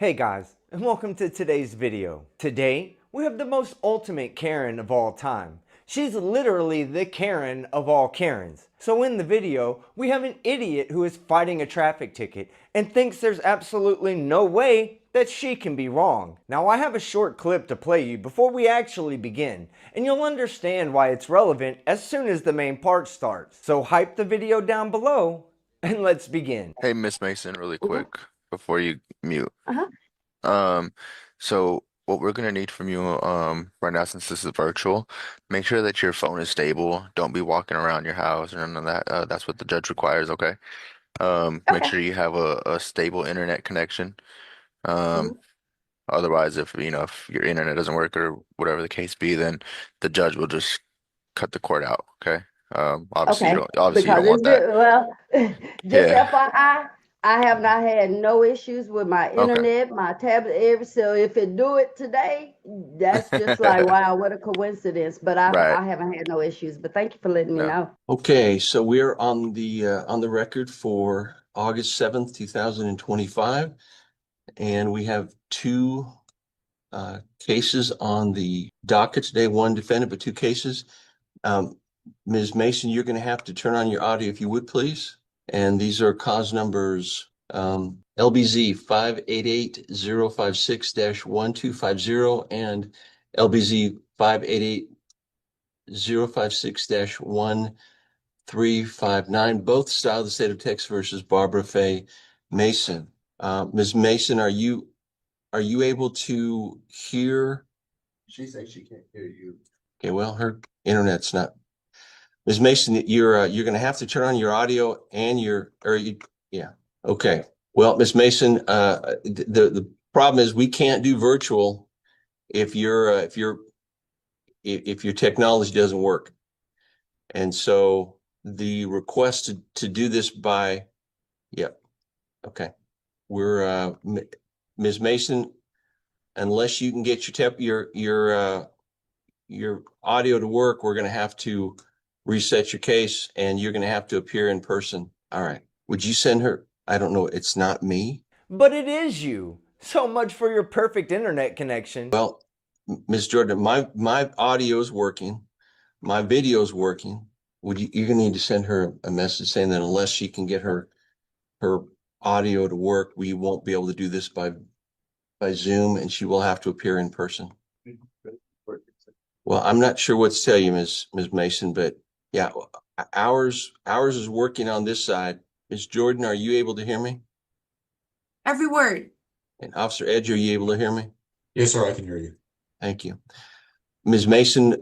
Hey guys, and welcome to today's video. Today, we have the most ultimate Karen of all time. She's literally the Karen of all Karens. So in the video, we have an idiot who is fighting a traffic ticket and thinks there's absolutely no way that she can be wrong. Now I have a short clip to play you before we actually begin, and you'll understand why it's relevant as soon as the main part starts. So hype the video down below, and let's begin. Hey, Miss Mason, really Mhm. quick before you mute. Uh-huh. Um, so what we're gonna need from you, right now since this is virtual, make sure that your phone is stable. Don't be walking around your house or none of that. That's what the judge requires, okay? Make Okay. sure you have a stable internet connection. Um, Mhm. Otherwise, if your internet doesn't work or whatever the case be, then the judge will just cut the cord out, okay? Okay. Obviously you Because don't want that. just Yeah. FYI, I have not had no issues with my Okay. internet, my tablet, every so if it do it today, that's just like wow, what a coincidence. But Right. I haven't had no issues. But thank you for letting me No. know. Okay, so we're on the record for August 7th, 2025, and we have two cases on the docket today. One defendant, but two cases. Um, Ms. Mason, you're going to have to turn on your audio if you would, please. And these are cause numbers LBZ 588-056-1250 and LBZ 588-056-1359, both style of the state of Texas versus Barbara Faye Mason. Ms. Mason, are you able to hear? She says she can't hear you. Okay, well, her internet's not. Ms. Mason, you're going to have to turn on your audio and yeah. Okay. Well, Ms. Mason, the problem is we can't do virtual if your technology doesn't work. And so the request to do this by, yep. Okay. We're Ms. Mason, unless you can get your audio to work, we're going to have to reset your case and you're going to have to appear in person. All right. Would you send her? I don't know. It's not me. But it is you. So much for your perfect internet connection. Well, Ms. Jordan, my audio is working. My video is working. You're going to need to send her a message saying that unless she can get her audio to work, we won't be able to do this by Zoom and she will have to appear in person. Well, I'm not sure what to tell you, Ms. Mason, but yeah, ours is working on this side. Ms. Jordan, are you able to hear me? Every word. And Officer Edge, are you able to hear me? Yes, sir, I can hear you. Thank you. Ms. Mason,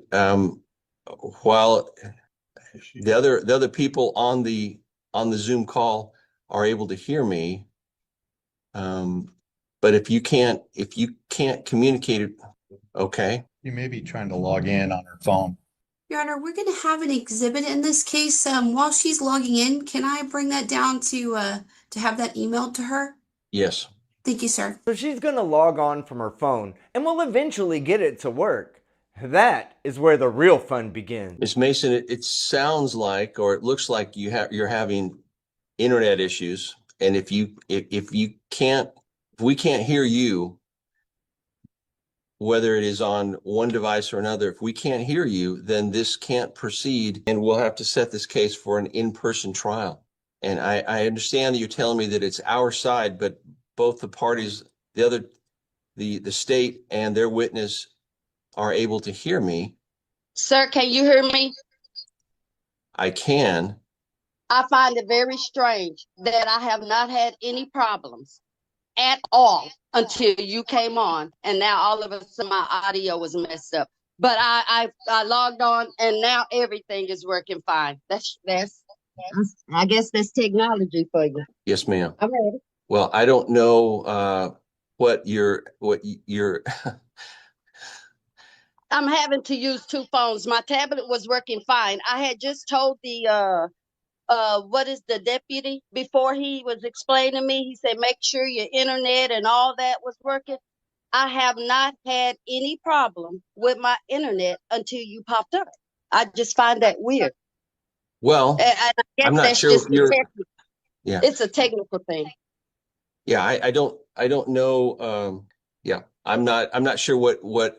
while the other people on the Zoom call are able to hear me, but if you can't communicate it, okay. You may be trying to log in on her phone. Your Honor, we're going to have an exhibit in this case. While she's logging in, can I bring that down to have that emailed to her? Yes. Thank you, sir. So she's gonna log on from her phone and will eventually get it to work. That is where the real fun begins. Ms. Mason, it sounds like, or it looks like you're having internet issues. And if we can't hear you, whether it is on one device or another, if we can't hear you, then this can't proceed and we'll have to set this case for an in-person trial. And I understand that you're telling me that it's our side, but both the parties, the state and their witness are able to hear me. Sir, can you hear me? I can. I find it very strange that I have not had any problems at all until you came on, and now all of a sudden my audio was messed up. But I logged on, and now everything is working fine. That's I guess that's technology for you. Yes, ma'am. I'm ready. Well, I don't know what your I'm having to use two phones. My tablet was working fine. I had just told the what is the deputy before he was explaining to me. He said make sure your internet and all that was working. I have not had any problem with my internet until you popped up. I just find that weird. well, And I guess I'm not that's sure if just you're, yeah. it's a technical thing. Yeah, I don't know. Yeah, I'm not sure what my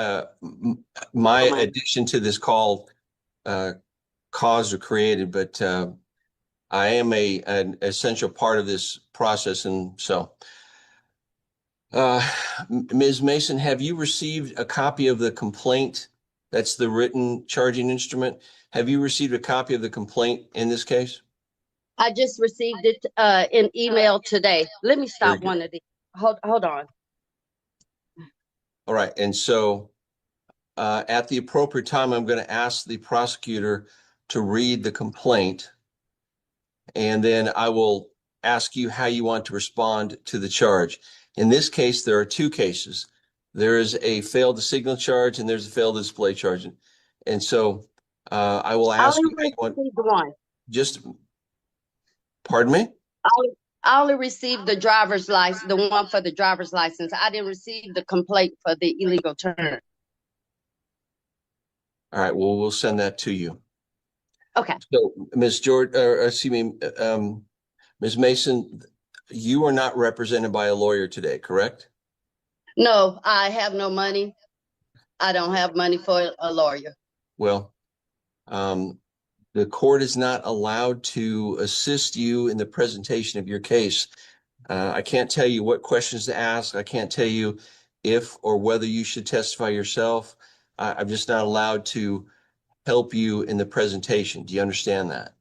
Oh my. addition to this call uh, caused or created, but I am an essential part of this process, and so. Ms. Mason, have you received a copy of the complaint? That's the written charging instrument. Have you received a copy of the complaint in this case? I just received it in email today. Let me Very stop good. one of these. Hold on. All right. And so at the appropriate time, I'm going to ask the prosecutor to read the complaint, and then I will ask you how you want to respond to the charge. In this case, there are two cases. There is a failed to signal charge and there's a failed to display charge. And so I will I ask only you how you want, received one. just, pardon me? I only received the driver's license, the one for the driver's license. I didn't receive the complaint for the illegal turn. All right, well, we'll send that to you. Okay. So, Ms. George, excuse me, Ms. Mason, you are not represented by a lawyer today, correct? No, I have no money. I don't have money for a lawyer. Well, the court is not allowed to assist you in the presentation of your case. I can't tell you what questions to ask. I can't tell you if or whether you should testify yourself. I'm just not allowed to help you in the presentation. Do you understand that?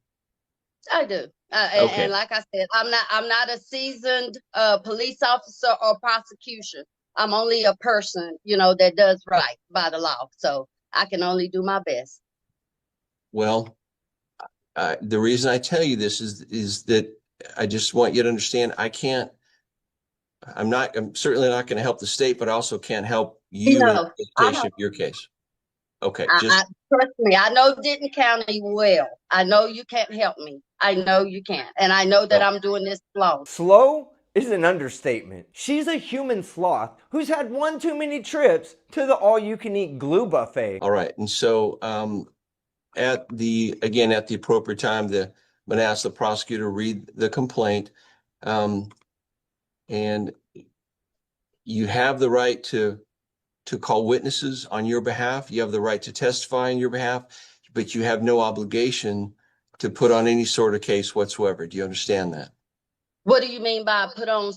I do. Okay. And like I said, I'm not a seasoned police officer or prosecution. I'm only a person, that does right by the law. So I can only do my best. Well, the reason I tell you this is that I just want you to understand I'm certainly not going to help the state, but I also can't help you in the No, I presentation know. of your case. Okay, I trust me. I know Denton County well. I know you can't help me. I know you can't, and I know that well, I'm doing this slow. Slow is an understatement. She's a human sloth who's had one too many trips to the all-you-can-eat glue buffet. all right. And so at the appropriate time, I'm going to ask the prosecutor to read the complaint. And you have the right to call witnesses on your behalf. You have the right to testify on your behalf, but you have no obligation to put on any sort of case whatsoever. Do you understand that? What do you mean by put on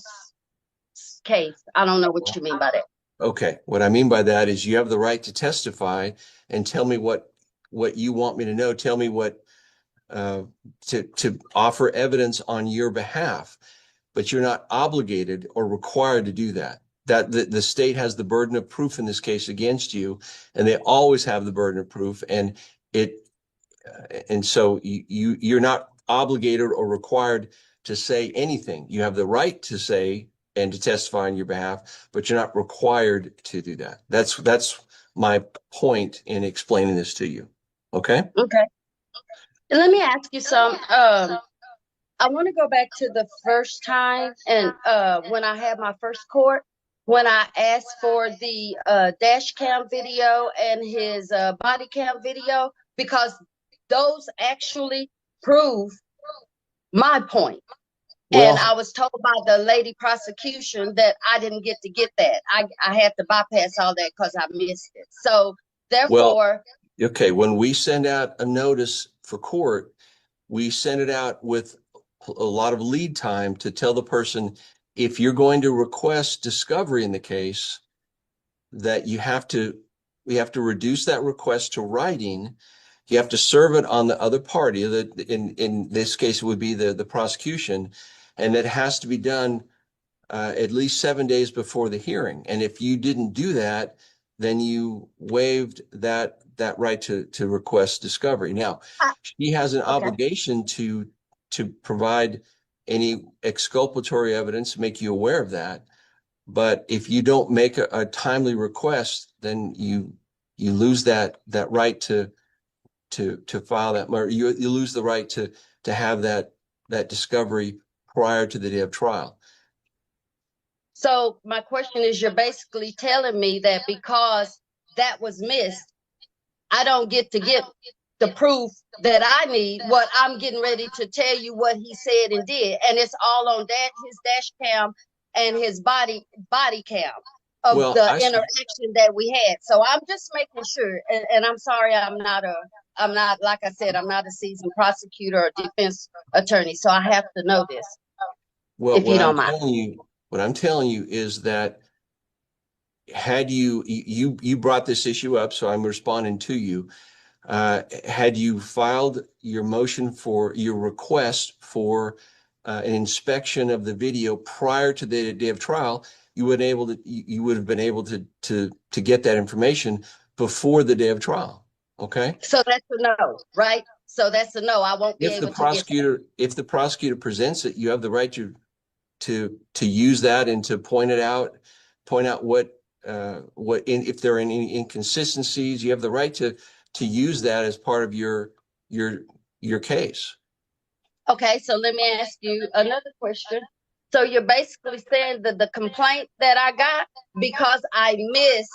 case? I don't know what you mean by that. Okay. What I mean by that is you have the right to testify and tell me what you want me to know. Tell me what to offer evidence on your behalf, but you're not obligated or required to do that. That the state has the burden of proof in this case against you, and they always have the burden of proof. And so you're not obligated or required to say anything. You have the right to say and to testify on your behalf, but you're not required to do that. That's my point in explaining this to you. Okay? Okay. Let me ask you some. I want to go back to the first time, and when I had my first court, when I asked for the dash cam video and his body cam video, because those actually prove my point. And Well, I was told by the lady prosecution that I didn't get to get that. I had to bypass all that because I missed it. So well, therefore, okay. When we send out a notice for court, we send it out with a lot of lead time to tell the person, if you're going to request discovery in the case, that we have to reduce that request to writing. You have to serve it on the other party, that in this case it would be the prosecution, and it has to be done at least 7 days before the hearing. And if you didn't do that, then you waived that right to request discovery. Now, she has an okay. obligation to provide any exculpatory evidence, make you aware of that. But if you don't make a timely request, then you lose that right to file that, or you lose the right to have that discovery prior to the day of trial. So my question is, you're basically telling me that because that was missed, I don't get to get the proof that I need. What I'm getting ready to tell you what he said and did, and it's all on that his dash cam and his body cam of Well, the interaction that we had. So I'm just making sure, and I'm sorry, I'm not, like I said, I'm not a seasoned prosecutor or defense attorney, so I have to know this, well, if you don't mind. what I'm telling you is that had you brought this issue up, so I'm responding to you. Had you filed your motion for your request for an inspection of the video prior to the day of trial, you would have been able to get that information before the day of trial. Okay. So that's a no, right? So that's a no. I won't be If the able to get that. if the prosecutor presents it, you have the right to use that and to point out if there are any inconsistencies. You have the right to use that as part of your case. Okay, so let me ask you another question. So you're basically saying that the complaint that I got, because I missed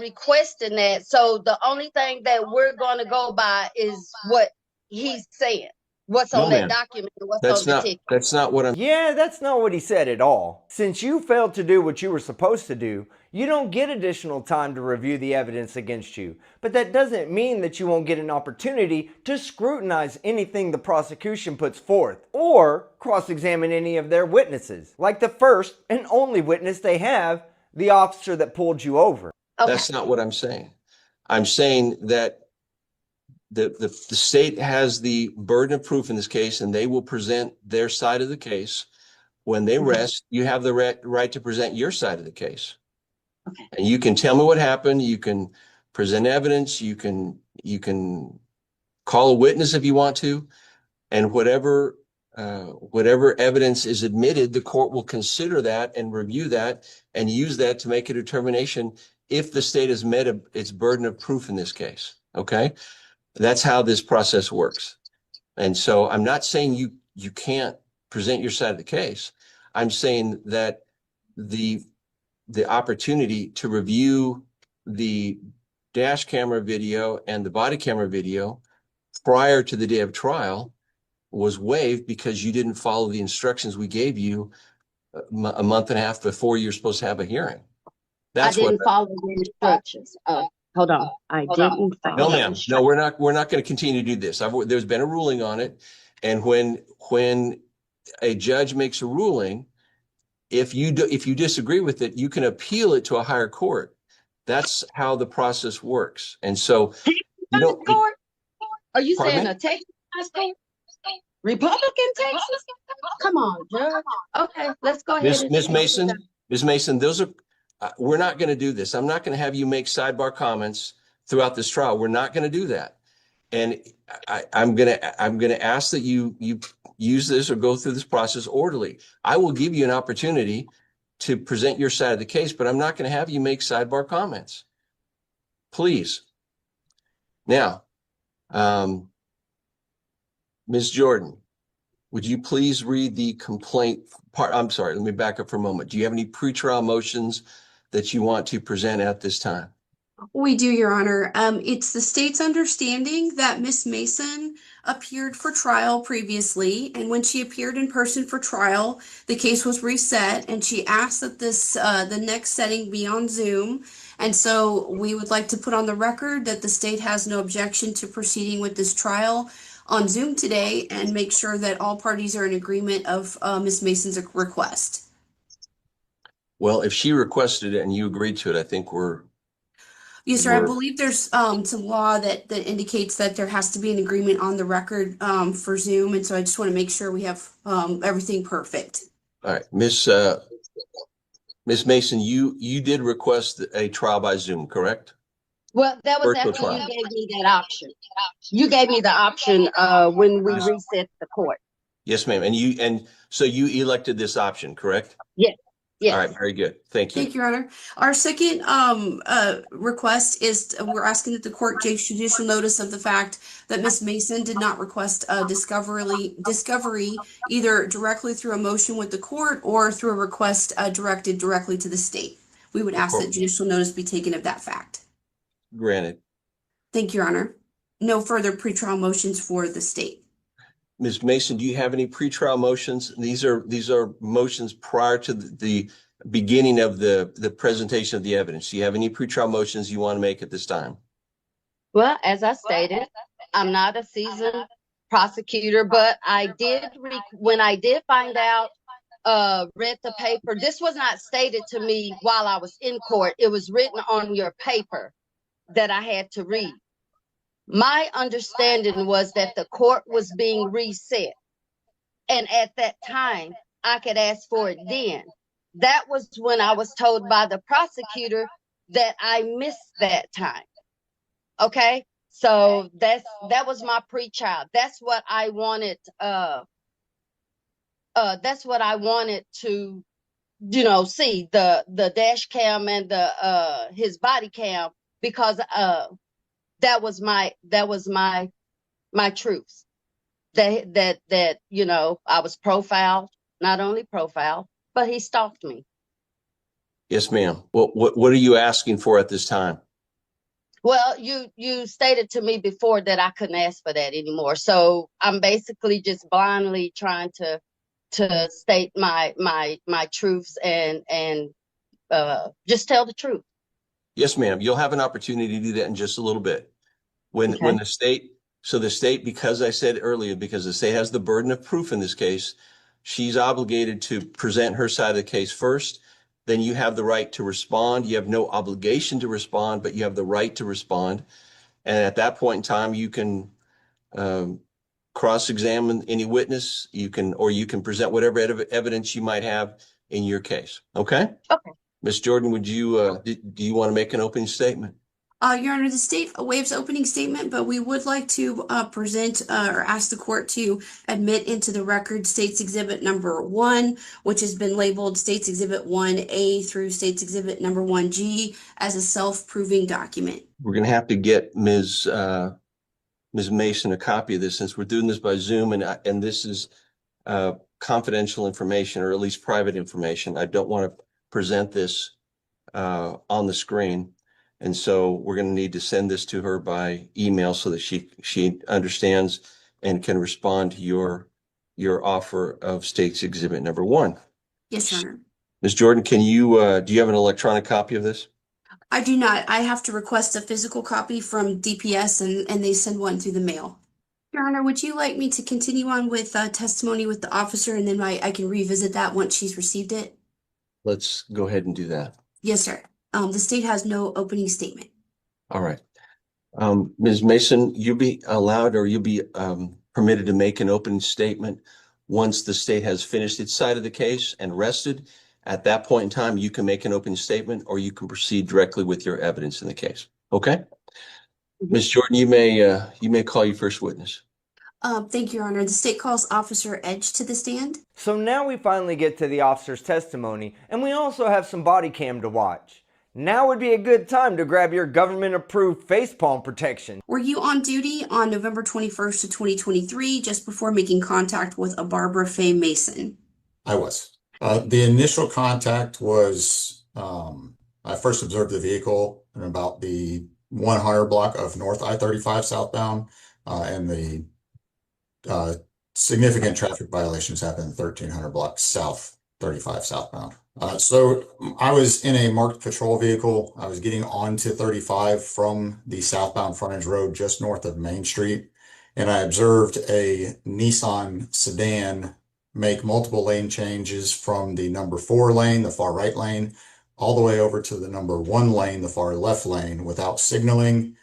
requesting that. So the only thing that we're going to go by is what he's saying, what's No, on that ma'am. document and what's on the ticket. That's not what I'm. Yeah, that's not what he said at all. Since you failed to do what you were supposed to do, you don't get additional time to review the evidence against you. But that doesn't mean that you won't get an opportunity to scrutinize anything the prosecution puts forth or cross-examine any of their witnesses, like the first and only witness they have, the officer that pulled you over. Okay. That's not what I'm saying. I'm saying that the state has the burden of proof in this case, and they will present their side of the case. When they rest, you have the right to present your side of the case. Okay. And you can tell me what happened. You can present evidence. You can call a witness if you want to, and whatever evidence is admitted, the court will consider that and review that and use that to make a determination if the state has met its burden of proof in this case. Okay, that's how this process works. And so I'm not saying you can't present your side of the case. I'm saying that the opportunity to review the dash camera video and the body camera video prior to the day of trial was waived because you didn't follow the instructions we gave you a month and a half before you're supposed to have a hearing. I didn't follow the instructions. Hold on. I didn't follow. No, ma'am. No, we're not going to continue to do this. There's been a ruling on it. And when a judge makes a ruling, if you disagree with it, you can appeal it to a higher court. That's how the process works. And so you don't. Court? Are you Pardon saying me? a Texas court? Republican Texas? Come on, Judge. Okay, let's go ahead. Ms. Mason, those are. We're not going to do this. I'm not going to have you make sidebar comments throughout this trial. We're not going to do that. And I'm going to ask that you use this or go through this process orderly. I will give you an opportunity to present your side of the case, but I'm not going to have you make sidebar comments. Please. Now, Ms. Jordan, would you please read the complaint part? I'm sorry, let me back up for a moment. Do you have any pretrial motions that you want to present at this time? We do, Your Honor. It's the state's understanding that Miss Mason appeared for trial previously, and when she appeared in person for trial, the case was reset, and she asked that the next setting be on Zoom. And so we would like to put on the record that the state has no objection to proceeding with this trial on Zoom today, and make sure that all parties are in agreement of Miss Mason's request. Well, if she requested it and you agreed to it, I think Yes, sir. I believe there's some law that indicates that there has to be an agreement on the record for Zoom, and so I just want to make sure we have everything perfect. All right, Miss Mason, you did request a trial by Zoom, correct? Well, that was Virtual after trial. you gave me that option. You gave me the option when we reset the court. Yes, ma'am. And so you elected this option, correct? Yes. Yes. All right, very good. Thank you. Thank you, Your Honor. Our second request is we're asking that the court takes judicial notice of the fact that Miss Mason did not request discovery either directly through a motion with the court or through a request directed directly to the state. We would ask that judicial notice be taken of that fact. Granted. Thank you, Your Honor. No further pretrial motions for the state. Ms. Mason, do you have any pretrial motions? These are motions prior to the beginning of the presentation of the evidence. Do you have any pretrial motions you want to make at this time? Well, as I stated, I'm not a seasoned prosecutor, but when I did find out, read the paper. This was not stated to me while I was in court. It was written on your paper that I had to read. My understanding was that the court was being reset. And at that time, I could ask for it then. That was when I was told by the prosecutor that I missed that time. Okay? So that was my pre-trial. That's what I wanted. That's what I wanted to, see the dash cam and the his body cam, because that was my truth. That I was profiled, not only profiled, but he stalked me. Yes, ma'am. What are you asking for at this time? Well, you stated to me before that I couldn't ask for that anymore. So I'm basically just blindly trying to state my truths and just tell the truth. Yes, ma'am. You'll have an opportunity to do that in just a little bit. When the state, because I said earlier, because the state has the burden of proof in this case, she's obligated to present her side of the case first. Then you have the right to respond. You have no obligation to respond, but you have the right to respond. And at that point in time, you can cross-examine any witness. You can present whatever evidence you might have in your case. Okay? Okay. Ms. Jordan, do you want to make an opening statement? Your Honor, the state waives opening statement, but we would like to present or ask the court to admit into the record State's Exhibit number 1, which has been labeled State's Exhibit 1A through State's Exhibit number 1G as a self-proving document. We're going to have to get Ms. Mason a copy of this, since we're doing this by Zoom, and this is confidential information, or at least private information. I don't want to present this on the screen. And so we're going to need to send this to her by email so that she understands and can respond to your offer of State's Exhibit number 1. Yes, Your Honor. Ms. Jordan, do you have an electronic copy of this? I do not. I have to request a physical copy from DPS, and they send one through the mail. Your Honor, would you like me to continue on with testimony with the officer, and then I can revisit that once she's received it? Let's go ahead and do that. Yes, sir. The state has no opening statement. All right. Ms. Mason, you'll be allowed, or you'll be permitted to make an opening statement once the state has finished its side of the case and rested. At that point in time, you can make an opening statement, or you can proceed directly with your evidence in the case. Okay? Ms. Jordan, you may call your first witness. Thank you, Your Honor. The state calls Officer Edge to the stand. So now we finally get to the officer's testimony, and we also have some body cam to watch. Now would be a good time to grab your government-approved facepalm protection. Were you on duty on November 21st of 2023, just before making contact with a Barbara Faye Mason? I was. The initial contact was, I first observed the vehicle in about the 100 block of North I-35 southbound, and the significant traffic violations happened in 1300 block South 35 southbound. So I was in a marked patrol vehicle. I was getting onto 35 from the southbound frontage road just north of Main Street, and I observed a Nissan sedan make multiple lane changes from the number 4 lane, the far right lane, all the way over to the number 1 lane, the far left lane, without signaling.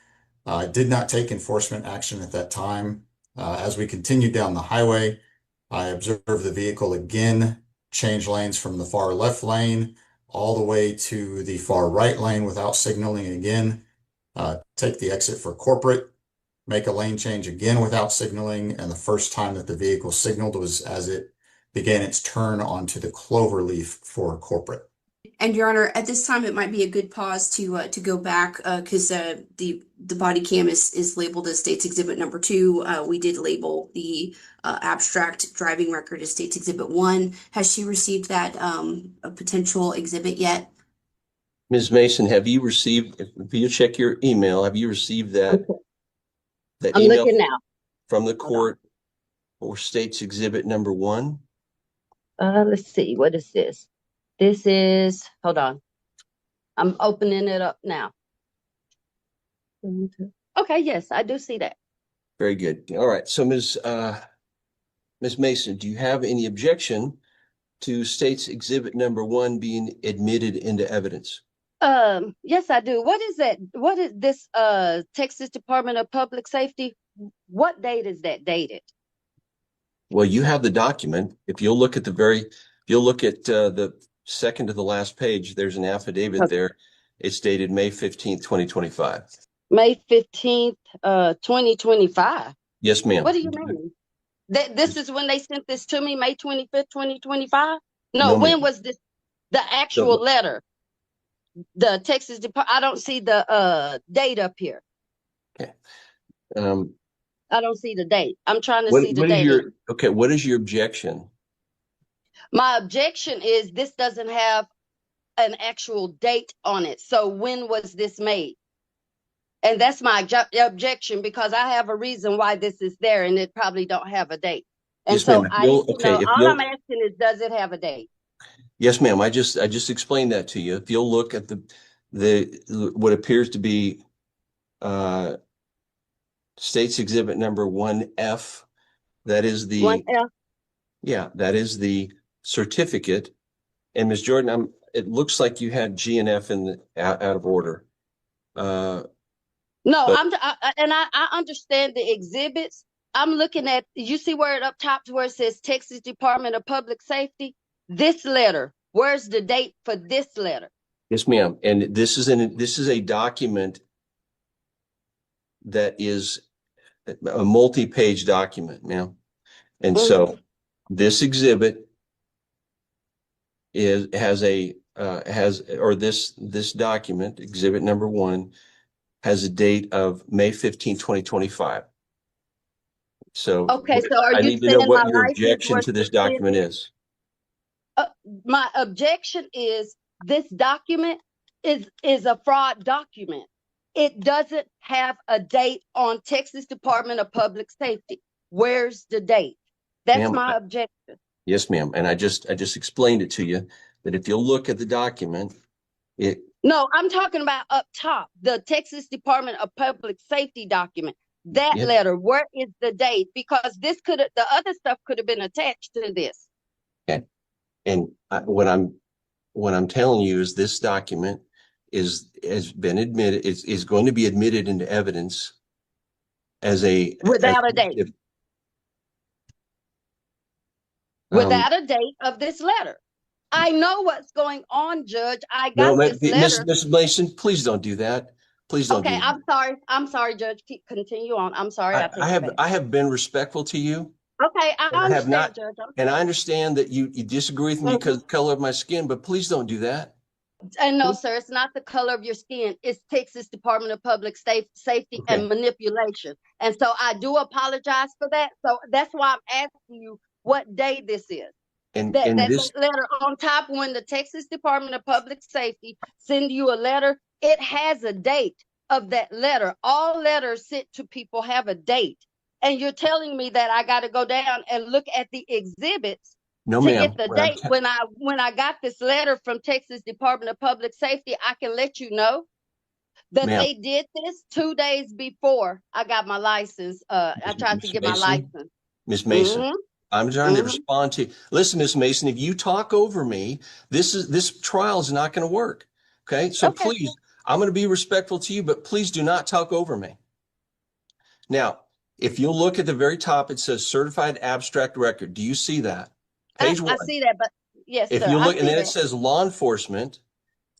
I did not take enforcement action at that time. As we continued down the highway, I observed the vehicle again change lanes from the far left lane all the way to the far right lane without signaling again, take the exit for corporate, make a lane change again without signaling, and the first time that the vehicle signaled was as it began its turn onto the cloverleaf for corporate. And Your Honor, at this time, it might be a good pause to go back because the body cam is labeled as State's Exhibit number 2. We did label the abstract driving record as State's Exhibit 1. Has she received that a potential exhibit yet? Ms. Mason, have you checked your email? Have you received that The I'm email looking now. from the Hold on. court or state's exhibit number 1? Let's see. What is this? This is, hold on. I'm opening it up now. Okay, yes, I do see that. Very good. All right. So Ms. Mason, do you have any objection to state's exhibit number 1 being admitted into evidence? Yes, I do. What is that? What is this Texas Department of Public Safety? What date is that dated? Well, you have the document. If you'll look at the second to the last page, there's an affidavit Okay. there. It's dated May 15th, 2025. May 15th, 2025. Yes, ma'am. What do you mean? This is when they sent this to me, May 25th, 2025? No, No, when ma'am. was this the actual letter? The Texas Department, I don't see the date up here. Okay. I don't see the date. I'm trying to What see the is date. what is your objection? My objection is this doesn't have an actual date on it. So when was this made? And that's my objection, because I have a reason why this is there and it probably don't have a date. And Yes, ma'am. so I need to know, all I'm asking is, does it have a date? Yes, ma'am. I just explained that to you. If you'll look at what appears to be state's exhibit number 1F, that is the 1F? that is the certificate. And Ms. Jordan, it looks like you had G and F out of order. No, but I understand the exhibits. I'm looking at, you see where it up top where it says Texas Department of Public Safety? This letter, where's the date for this letter? yes, ma'am. And this is a document that is a multi-page document, ma'am. And so this exhibit this document, exhibit number 1, has a date of May 15, 2025. So Okay, so are I you need to know saying my what your license objection was to this suspended? document is. My objection is this document is a fraud document. It doesn't have a date on Texas Department of Public Safety. Where's the date? That's my objection. Yes, ma'am. And I just explained it to you that if you'll look at the document, No, I'm talking about up top, the Texas Department of Public Safety document. That letter, where is the date? Because the other stuff could have been attached to this. Okay. And what I'm telling you is this document has been admitted, is going to be admitted into evidence without a date. Without a date of this letter. I know what's going on, Judge. I got this letter. Mrs. Mason, please don't do that. Please don't do that. I'm sorry. I'm sorry, Judge. Continue on. I'm sorry. I have been respectful to you. Okay, I understand, Judge. And I understand that you disagree with me because of the color of my skin, but please don't do that. And no, sir, it's not the color of your skin. It's Texas Department of Public Safety and manipulation. And so I do apologize for that. So that's why I'm asking you what day this is. And that letter on top, when the Texas Department of Public Safety send you a letter, it has a date of that letter. All letters sent to people have a date. And you're telling me that I got to go down and look at the exhibits to get the date. When I got this letter from Texas Department of Public Safety, I can let you know that they did this 2 days before I got my license. I tried to get my license. Ms. Mason, I'm trying to respond to you. Listen, Ms. Mason, if you talk over me, this trial is not going to work. Okay. So please, I'm going to be respectful to you, but please do not talk over me. Now, if you'll look at the very top, it says certified abstract record. Do you see that? Page 1. I see that, but yes, if sir, you look, and then it says law enforcement,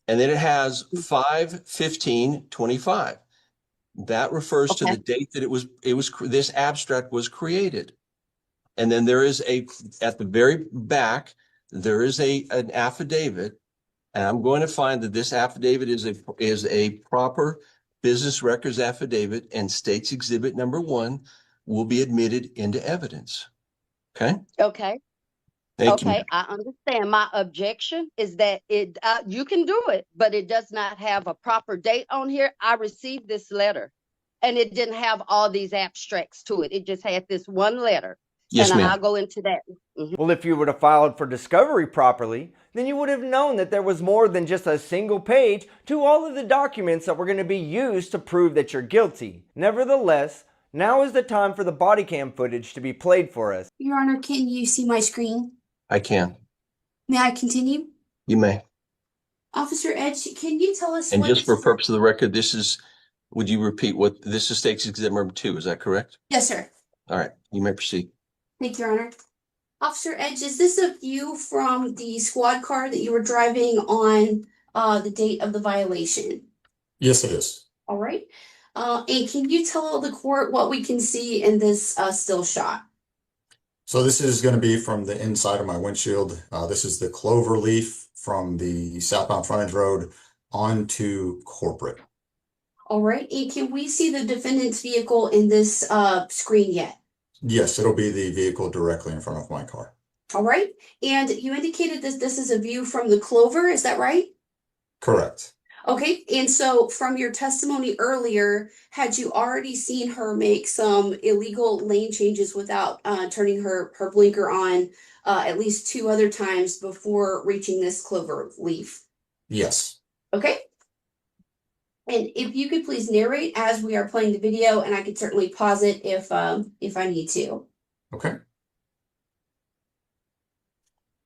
and then it has 5/15/25. That refers to the date that this abstract was created. And then there is at the very back, there is an affidavit, and I'm going to find that this affidavit is a proper business records affidavit, and state's exhibit number 1 will be admitted into evidence. Okay. Okay. Thank you. I understand. My objection is that you can do it, but it does not have a proper date on here. I received this letter, and it didn't have all these abstracts to it. It just had this one letter. Yes, And ma'am. I'll go into that. Well, if you would have filed for discovery properly, then you would have known that there was more than just a single page to all of the documents that were going to be used to prove that you're guilty. Nevertheless, now is the time for the body cam footage to be played for us. Your Honor, can you see my screen? I can. May I continue? You may. Officer Edge, can you tell us And what just for purpose of the record, would you repeat what this is? State's Exhibit number 2, is that correct? Yes, sir. All right, you may proceed. Thank you, Your Honor. Officer Edge, is this a view from the squad car that you were driving on the date of the violation? Yes, it is. All right. And can you tell the court what we can see in this still shot? So this is going to be from the inside of my windshield. This is the clover leaf from the southbound frontage road onto Corporate. All right. And can we see the defendant's vehicle in this screen yet? Yes, it'll be the vehicle directly in front of my car. All right. And you indicated that this is a view from the clover, is that right? Correct. Okay, and so from your testimony earlier, had you already seen her make some illegal lane changes without turning her blinker on at least 2 other times before reaching this clover leaf? Yes. Okay. And if you could please narrate as we are playing the video, and I could certainly pause it if I need to. Okay.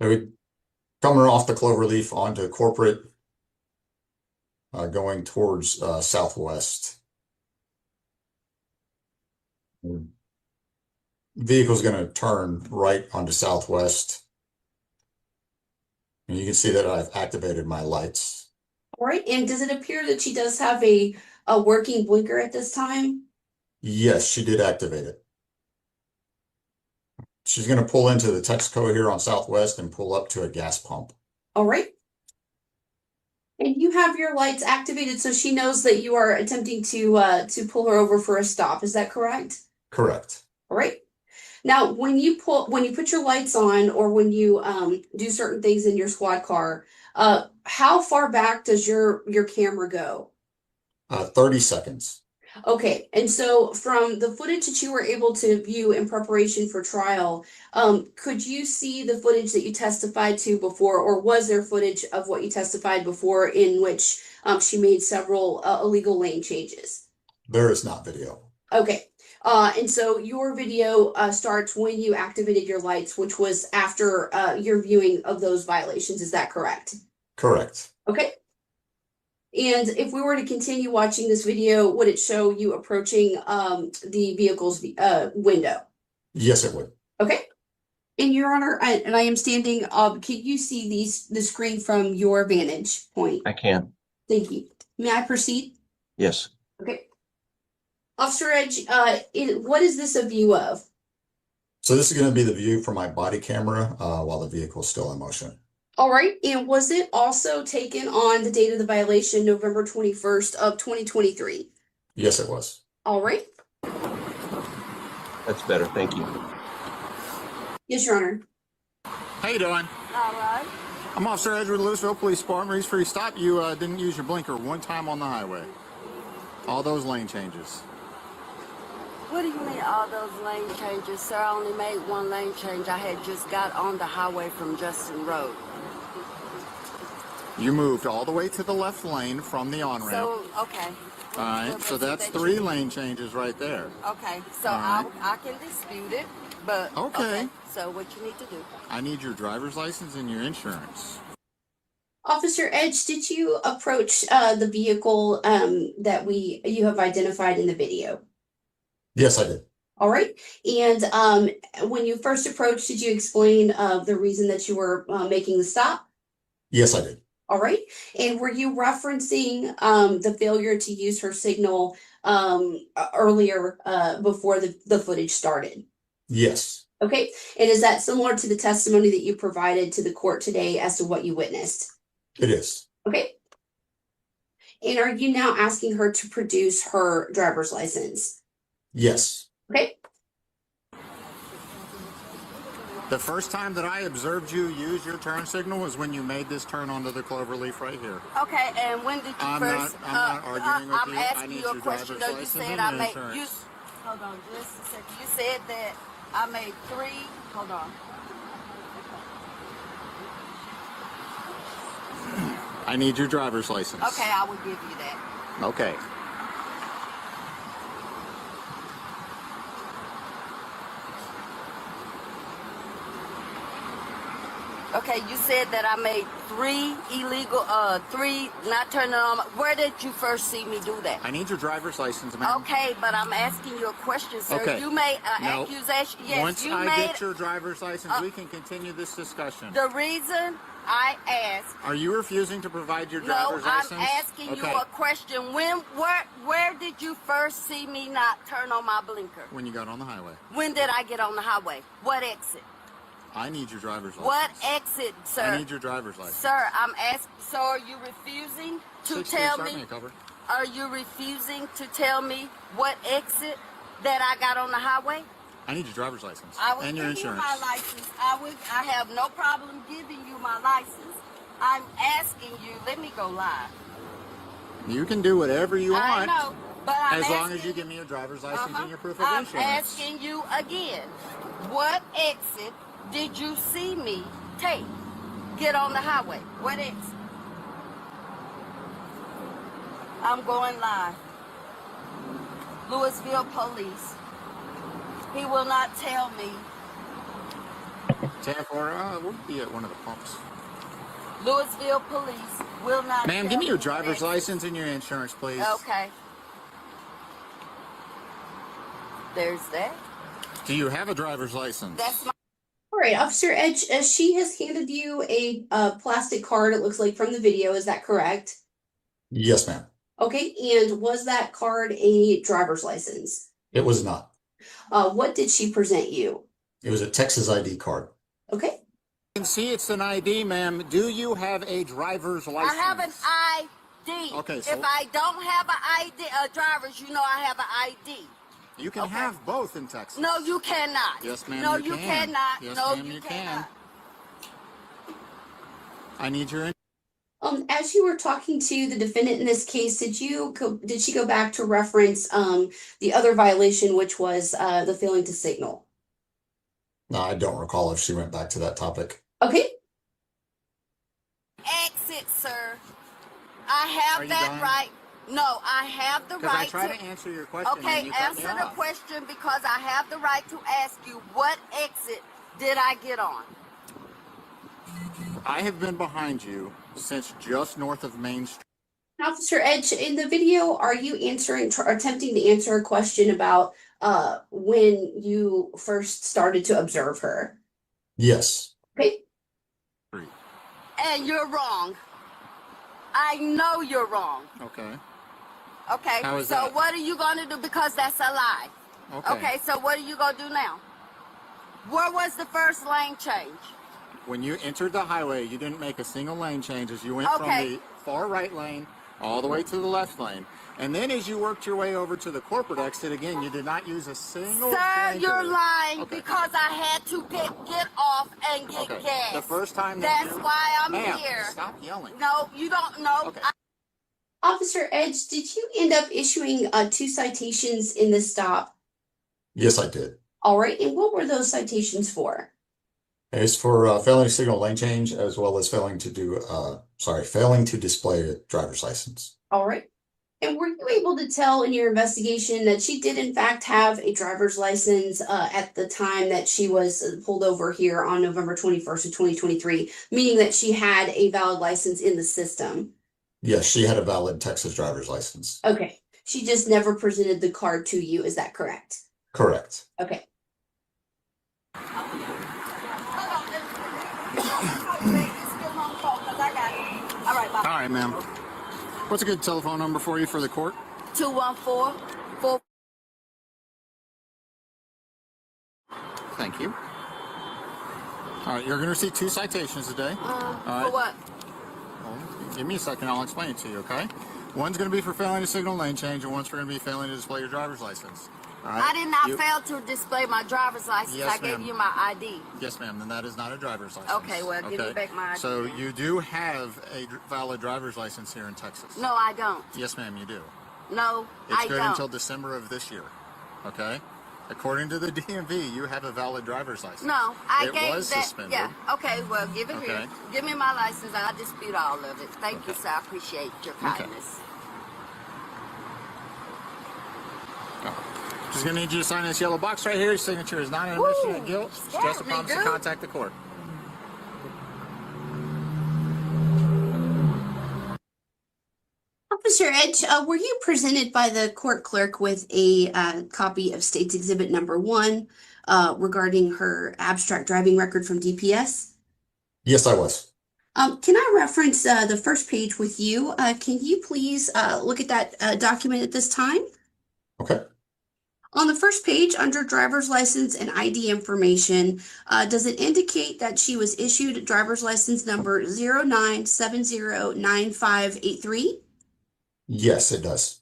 So we coming off the clover leaf onto Corporate. Going towards southwest. Vehicle's going to turn right onto southwest. And you can see that I've activated my lights. All right, and does it appear that she does have a working blinker at this time? Yes, she did activate it. She's going to pull into the Texaco here on southwest and pull up to a gas pump. All right. And you have your lights activated so she knows that you are attempting to pull her over for a stop. Is that correct? Correct. All right. Now, when you put your lights on, or when you do certain things in your squad car, how far back does your camera go? 30 seconds. Okay, and so from the footage that you were able to view in preparation for trial, could you see the footage that you testified to before, or was there footage of what you testified before in which she made several illegal lane changes? There is not video. Okay, and so your video starts when you activated your lights, which was after your viewing of those violations. Is that correct? Correct. Okay. And if we were to continue watching this video, would it show you approaching the vehicle's window? Yes, it would. Okay. And Your Honor, I am standing up. Can you see the screen from your vantage point? I can. Thank you. May I proceed? Yes. Okay. Officer Edge, what is this a view of? So this is going to be the view from my body camera while the vehicle is still in motion. All right. And was it also taken on the date of the violation, November 21st of 2023? Yes, it was. All right. That's better. Thank you. Yes, Your Honor. How you doing? All right. I'm Officer Edge with the Louisville Police Department. Reason for your stop, you didn't use your blinker one time on the highway. All those lane changes. What do you mean all those lane changes, sir? I only made one lane change. I had just got on the highway from Justin Road. You moved all the way to the left lane from the on-ramp. So, okay. All right, so that's 3 lane changes right there. Okay, so All right. I can dispute it, but... Okay. So what you need to do? I need your driver's license and your insurance. Officer Edge, did you approach the vehicle that you have identified in the video? Yes, I did. All right. And when you first approached, did you explain the reason that you were making the stop? Yes, I did. All right. And were you referencing the failure to use her signal earlier before the footage started? Yes. Okay. And is that similar to the testimony that you provided to the court today as to what you witnessed? It is. Okay. And are you now asking her to produce her driver's license? Yes. Okay. The first time that I observed you use your turn signal was when you made this turn onto the clover leaf right here. Okay, and when did you I'm first? not arguing with I'm you. I asking need you a your question. driver's Though you license said and I your made insurance. you. Hold on, just a second. You said that I made 3. Hold on. I need your driver's license. Okay, I will give you that. Okay. Okay, you said that I made 3 illegal, 3 not turning on. Where did you first see me do that? I need your driver's license, ma'am. Okay, but I'm asking you a question, sir. Okay. You made an No. accusation. Yes, Once you I made. get your driver's license, we can continue this discussion. The reason I asked. Are you refusing to provide your driver's No, I'm license? asking you a question. Where did you first see me not turn on my blinker? When you got on the highway. When did I get on the highway? What exit? I need your driver's license. What exit, sir? I need your driver's license. Sir, I'm asking. So are you refusing to tell me? Cover. Are you refusing to tell me what exit that I got on the highway? I need your driver's license I will and your give you insurance. my license. I have no problem giving you my license. I'm asking you. Let me go live. You can do whatever you want. I know, but I'm as long as asking you give me your driver's license and your proof of I'm insurance. asking you again. What exit did you see me take? Get on the highway. What exit? I'm going live. Louisville police. He will not tell me. 10-4, we'll be at one of the pumps. Louisville police will not. Ma'am, tell give me your what driver's exit. license and your insurance, please. Okay. There's that. Do you have a driver's license? That's my. All right, Officer Edge, she has handed you a plastic card, it looks like, from the video. Is that correct? Yes, ma'am. Okay, and was that card a driver's license? It was not. What did she present you? It was a Texas ID card. Okay. You can see it's an ID, ma'am. Do you have a driver's license? I have an ID. Okay, so if I don't have an ID, driver's, you know I have an ID. you can have both in Texas. No, you cannot. Yes, ma'am. No, you you can. cannot. Yes, No, ma'am, you you cannot. I need your. As you were talking to the defendant in this case, did she go back to reference the other violation, which was the failing to signal? No, I don't recall if she went back to that topic. Okay. Exit, sir. I have Are you that done? right. No, I have the Because I right try to answer your question. Okay, and you cut me answer the off. question because I have the right to ask you what exit did I get on? I have been behind you since just north of Main Street. Officer Edge, in the video, are you attempting to answer a question about when you first started to observe her? Yes. Okay. And you're wrong. I know you're wrong. Okay. Okay. How is so that? what are you gonna do? Because that's a lie. Okay, so what are you gonna do now? Where was the first lane change? When you entered the highway, you didn't make a single lane change as you went from Okay. the far right lane all the way to the left lane. And then as you worked your way over to the corporate exit again, you did not use a single Sir, blinker. you're lying Okay. because I had to get off and get Okay. gas. The first time that That's you- why I'm Ma'am, here. stop yelling. No, you don't know. Okay. Officer Edge, did you end up issuing 2 citations in the stop? Yes, I did. All right, and what were those citations for? It's for failing to signal lane change as well as failing to display a driver's license. All right. And were you able to tell in your investigation that she did in fact have a driver's license at the time that she was pulled over here on November 21st of 2023, meaning that she had a valid license in the system? Yes, she had a valid Texas driver's license. Okay. She just never presented the card to you, is that correct? Correct. Okay. All right, bye. All right, ma'am. What's a good telephone number for you for the court? 214-4. Thank you. All right, you're going to receive 2 citations today. For what? Well, give me a second, I'll explain it to you, okay? One's going to be for failing to signal lane change, and one's going to be failing to display your driver's license. All right? I did not You- fail to display my driver's license. Yes, I gave ma'am. you my ID. Yes, ma'am. Then that is not a driver's license. Okay, well, give me back my ID. So then. you do have a valid driver's license here in Texas. No, I don't. Yes, ma'am, you do. No, It's I good don't. until December of this year. Okay? According to the DMV, you have a valid driver's license. No, I It gave was that. suspended. Yeah. Okay. Well, give it Okay. here. Give me my license. I dispute all of it. Thank you, Okay. sir. I appreciate your Okay. kindness. Just gonna need you to sign this yellow box right here. Your signature is not an admission of guilt. It's scared just a me, promise to dude. contact the court. Officer Edge, were you presented by the court clerk with a copy of State's Exhibit Number 1 regarding her abstract driving record from DPS? Yes, I was. Can I reference the first page with you? Can you please look at that document at this time? Okay. On the first page, under driver's license and ID information, does it indicate that she was issued driver's license number 09709583? Yes, it does.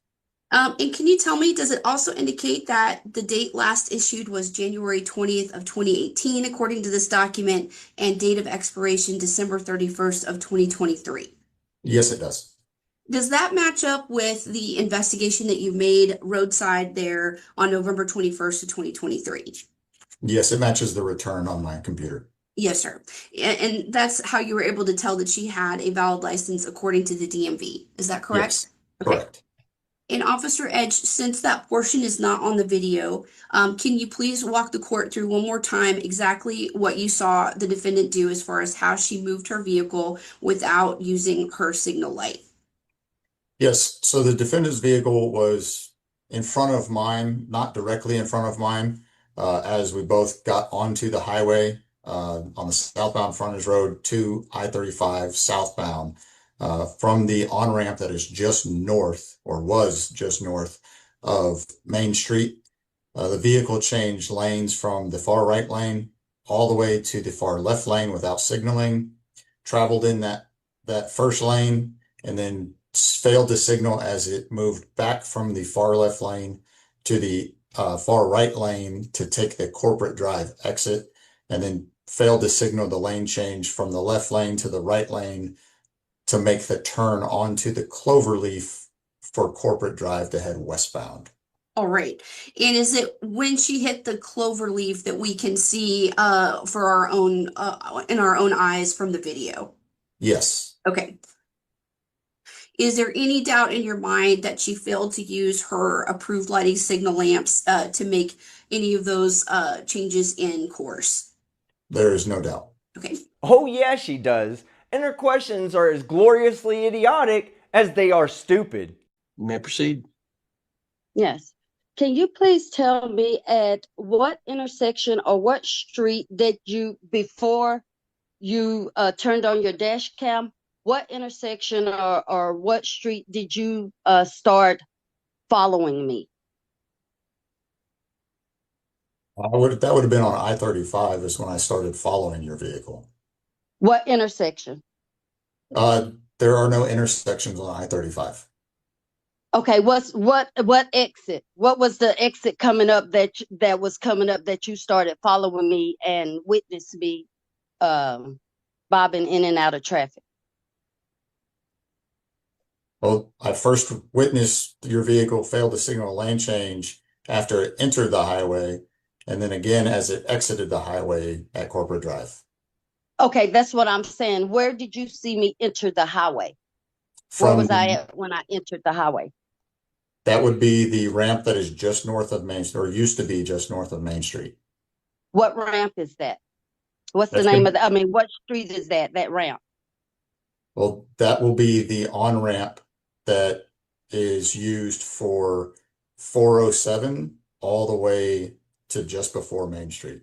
And can you tell me, does it also indicate that the date last issued was January 20th of 2018, according to this document, and date of expiration December 31st of 2023? Yes, it does. Does that match up with the investigation that you made roadside there on November 21st of 2023? Yes, it matches the return on my computer. Yes, sir. And that's how you were able to tell that she had a valid license according to the DMV. Is that correct? Yes, Okay. correct. And Officer Edge, since that portion is not on the video, can you please walk the court through one more time exactly what you saw the defendant do as far as how she moved her vehicle without using her signal light? Yes, so the defendant's vehicle was in front of mine, not directly in front of mine, as we both got onto the highway on the southbound frontage road to I-35 southbound. From the on-ramp that is just north, or was just north of Main Street. The vehicle changed lanes from the far right lane all the way to the far left lane without signaling, traveled in that first lane, and then failed to signal as it moved back from the far left lane to the far right lane to take the Corporate Drive exit, and then failed to signal the lane change from the left lane to the right lane to make the turn onto the Cloverleaf for Corporate Drive to head westbound. All right. And is it when she hit the cloverleaf that we can see for our own in our own eyes from the video? Yes. Okay. Is there any doubt in your mind that she failed to use her approved lighting signal lamps to make any of those changes in course? There is no doubt. Okay. Oh yeah, she does. And her questions are as gloriously idiotic as they are stupid. You may proceed. Yes. Can you please tell me at what intersection or what street that you, before you turned on your dash cam, what intersection or what street did you start following me? That would have been on I-35 is when I started following your vehicle. What intersection? There are no intersections on I-35. Okay, what exit? What was the exit coming up that was coming up that you started following me and witnessed me bobbing in and out of traffic? Well, I first witnessed your vehicle fail to signal a lane change after it entered the highway, and then again as it exited the highway at Corporate Drive. Okay, that's what I'm saying. Where did you see me enter the highway? Where was I at when I entered the highway? That would be the ramp that is just north of Main Street, or used to be just north of Main Street. What ramp is that? What's the That's name gonna- of what street is that ramp? Well, that will be the on-ramp that is used for 407 all the way to just before Main Street.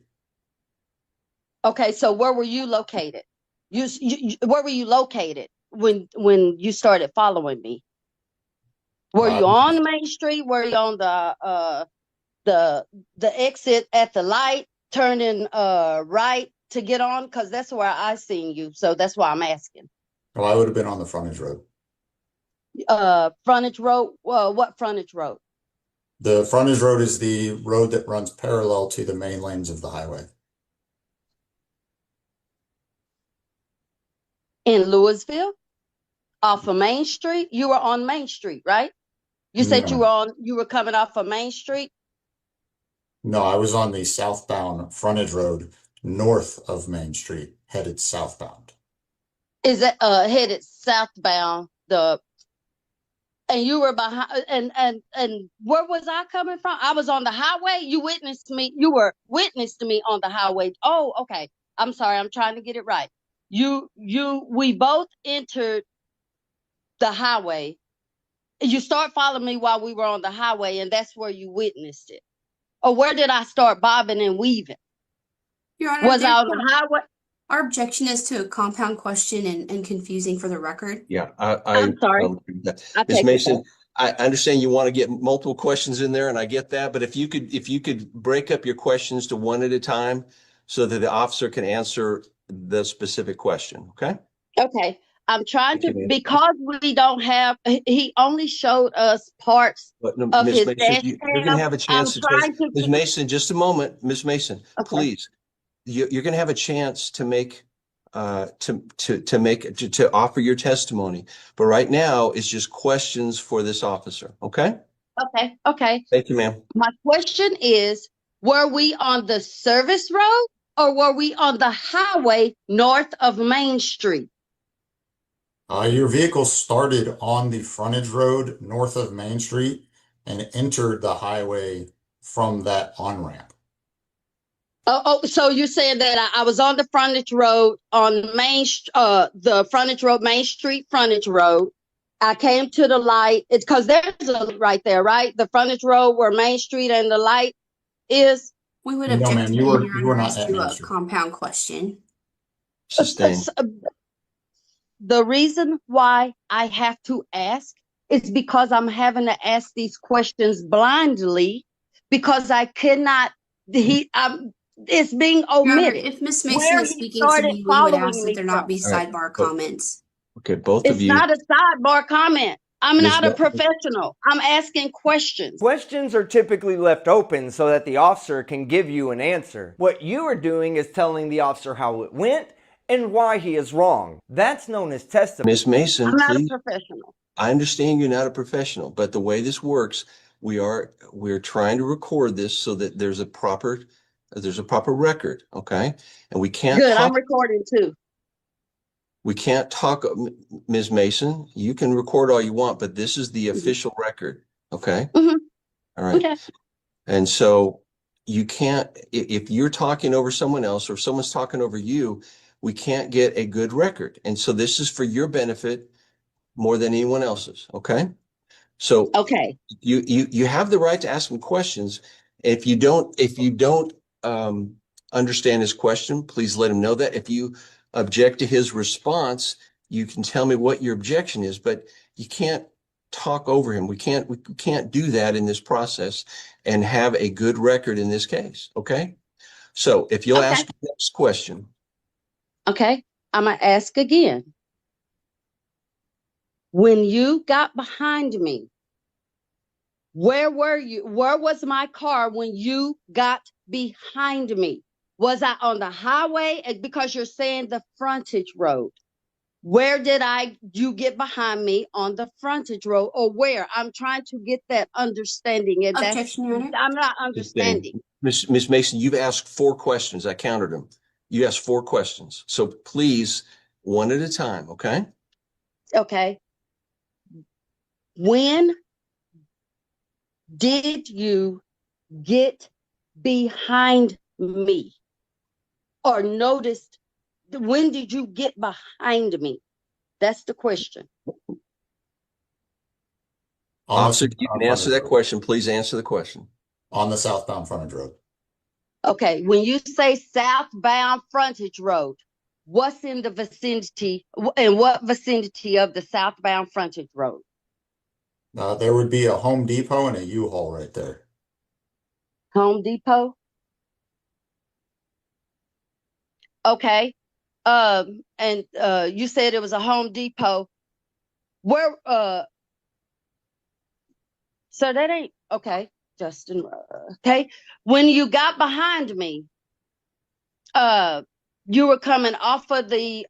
Okay, so where were you located? Where were you located when you started following me? Were you on Main Street? Were you on the exit at the light, turning right to get on? Because that's where I seen you. So that's why I'm asking. Well, I would have been on the frontage road. Frontage road? Well, what frontage road? The frontage road is the road that runs parallel to the main lanes of the highway. In Louisville, off of Main Street? You were on Main Street, right? You said No. you were coming off of Main Street? No, I was on the southbound frontage road north of Main Street, headed southbound. Is it headed southbound? And you were behind, and where was I coming from? I was on the highway. You witnessed me. You were witness to me on the highway. Oh, okay. I'm sorry. I'm trying to get it right. We both entered the highway. You start following me while we were on the highway, and that's where you witnessed it. Or where did I start bobbing and weaving? Your Honor, Was I on the highway? our objection is to a compound question and confusing for the record. Yeah, I'm sorry. I Ms. take it Mason, back. I understand you want to get multiple questions in there, and I get that. But if you could break up your questions to one at a time, so that the officer can answer the specific question. Okay. Okay. I'm trying Thank you, to, ma'am. because we don't have, he only showed us parts But no, of Ms. his Mason, dash you're going to cam. have a I'm chance to trying to Ms. Mason, just a moment. Ms. Mason, okay. please. You're going to have a chance to make to offer your testimony. But right now, it's just questions for this officer. Okay. Okay. Thank you, ma'am. My question is, were we on the service road or were we on the highway north of Main Street? Your vehicle started on the frontage road north of Main Street and entered the highway from that on-ramp. So you're saying that I was on the frontage road on the frontage road, Main Street frontage road. I came to the light. It's because there's a right there, right? The frontage road where Main Street and the light is. We would No, object ma'am, to you that, were Your Honor, not as at to Main a Street. compound question. Sustained. The reason why I have to ask is because I'm having to ask these questions blindly because I cannot. It's being Your Honor, omitted. if Ms. Mason Where is he speaking to started you, we would ask following that me there not be from. All right. sidebar comments. Okay, both of It's you. not a sidebar comment. I'm Ms. not a Ma- professional. I'm asking questions. Questions are typically left open so that the officer can give you an answer. What you are doing is telling the officer how it went and why he is wrong. That's known as testimony. Ms. Mason, I'm not a please. professional. I understand you're not a professional, but the way this works, we're trying to record this so that there's a proper record, okay? And we can't Good. I'm talk. recording too. We can't talk, Ms. Mason. You can record all you want, but this is the Mhm. official record, okay? Mhm. All right. Okay. And so you can't, if you're talking over someone else or if someone's talking over you, we can't get a good record. And so this is for your benefit more than anyone else's, okay? So Okay. you have the right to ask him questions. If you don't understand his question, please let him know that. If you object to his response, you can tell me what your objection is, but you can't talk over him. We can't do that in this process and have a good record in this case. Okay. So if you'll Okay. ask the next question. Okay. I'm going to ask again. When you got behind me, where were you? Where was my car when you got behind me? Was I on the highway? Because you're saying the frontage road. Where did you get behind me on the frontage road or where? I'm trying to get that understanding. And Objection, Your Honor. I'm not understanding. Miss Mason, you've asked 4 questions. I counted them. You asked 4 questions. So please, one at a time, okay? Okay. When did you get behind me? Or noticed, when did you get behind me? That's the question. Officer, you can answer that question. Please answer the question. On the southbound frontage road. Okay, when you say southbound frontage road, what's in the vicinity, and what vicinity of the southbound frontage road? There would be a Home Depot and a U-Haul right there. Home Depot? Okay. And you said it was a Home Depot. Where, so that ain't, okay. Justin, okay. When you got behind me, you were coming off of the,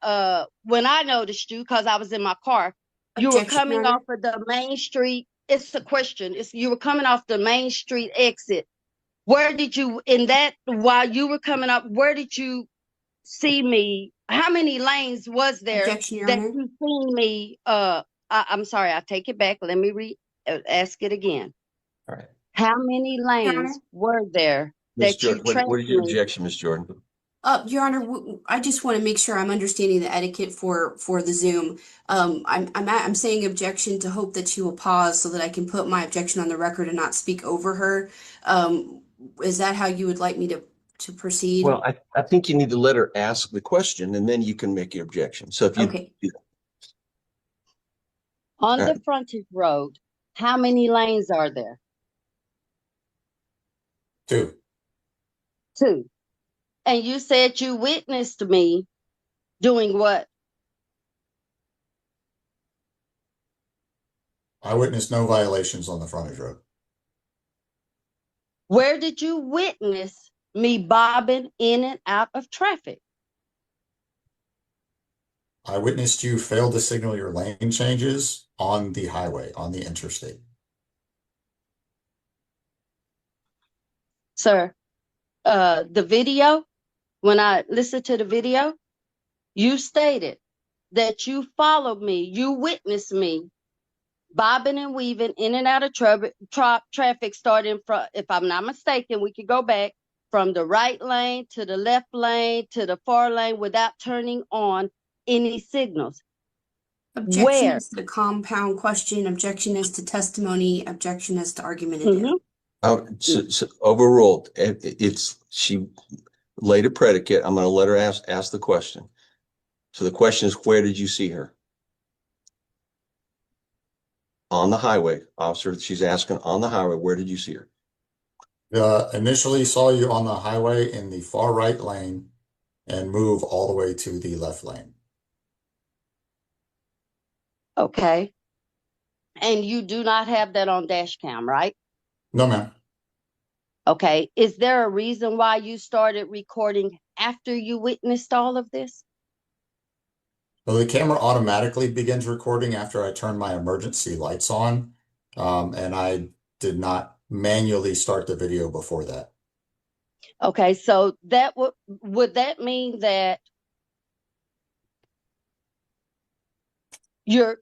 when I noticed you, because I was in my car, you were Objection, Your coming Honor. off of the main street. It's a question. You were coming off the main street exit. Where did you, while you were coming up, where did you see me? How many lanes was there Objection, Your that Honor. you seen me? I'm sorry, I take it back. Let me ask it again. All right. How many Your lanes Honor. were there Ms. that you Jordan, what is traced your me? objection, Ms. Jordan? Your Honor, I just want to make sure I'm understanding the etiquette for the Zoom. I'm saying objection to hope that she will pause so that I can put my objection on the record and not speak over her. Is that how you would like me to proceed? Well, I think you need to let her ask the question and then you can make your objection. So if you Okay. On All the right. frontage road, how many lanes are there? 2. 2. And you said you witnessed me doing what? I witnessed no violations on the frontage road. Where did you witness me bobbing in and out of traffic? I witnessed you fail to signal your lane changes on the highway, on the interstate. Sir, the video, when I listened to the video, you stated that you followed me, you witnessed me bobbing and weaving in and out of traffic, starting from, if I'm not mistaken, we could go back from the right lane to the left lane to the far lane without turning on any signals. Objection Where? is to compound question. Objection is to testimony. Objection is to argumentative. So overruled. She laid a predicate. I'm going to let her ask the question. So the question is, where did you see her? On the highway, officer. She's asking on the highway. Where did you see her? Initially saw you on the highway in the far right lane and move all the way to the left lane. Okay. And you do not have that on dash cam, right? No, ma'am. Okay. Is there a reason why you started recording after you witnessed all of this? Well, the camera automatically begins recording after I turn my emergency lights on, and I did not manually start the video before that. Okay, so that would that mean that you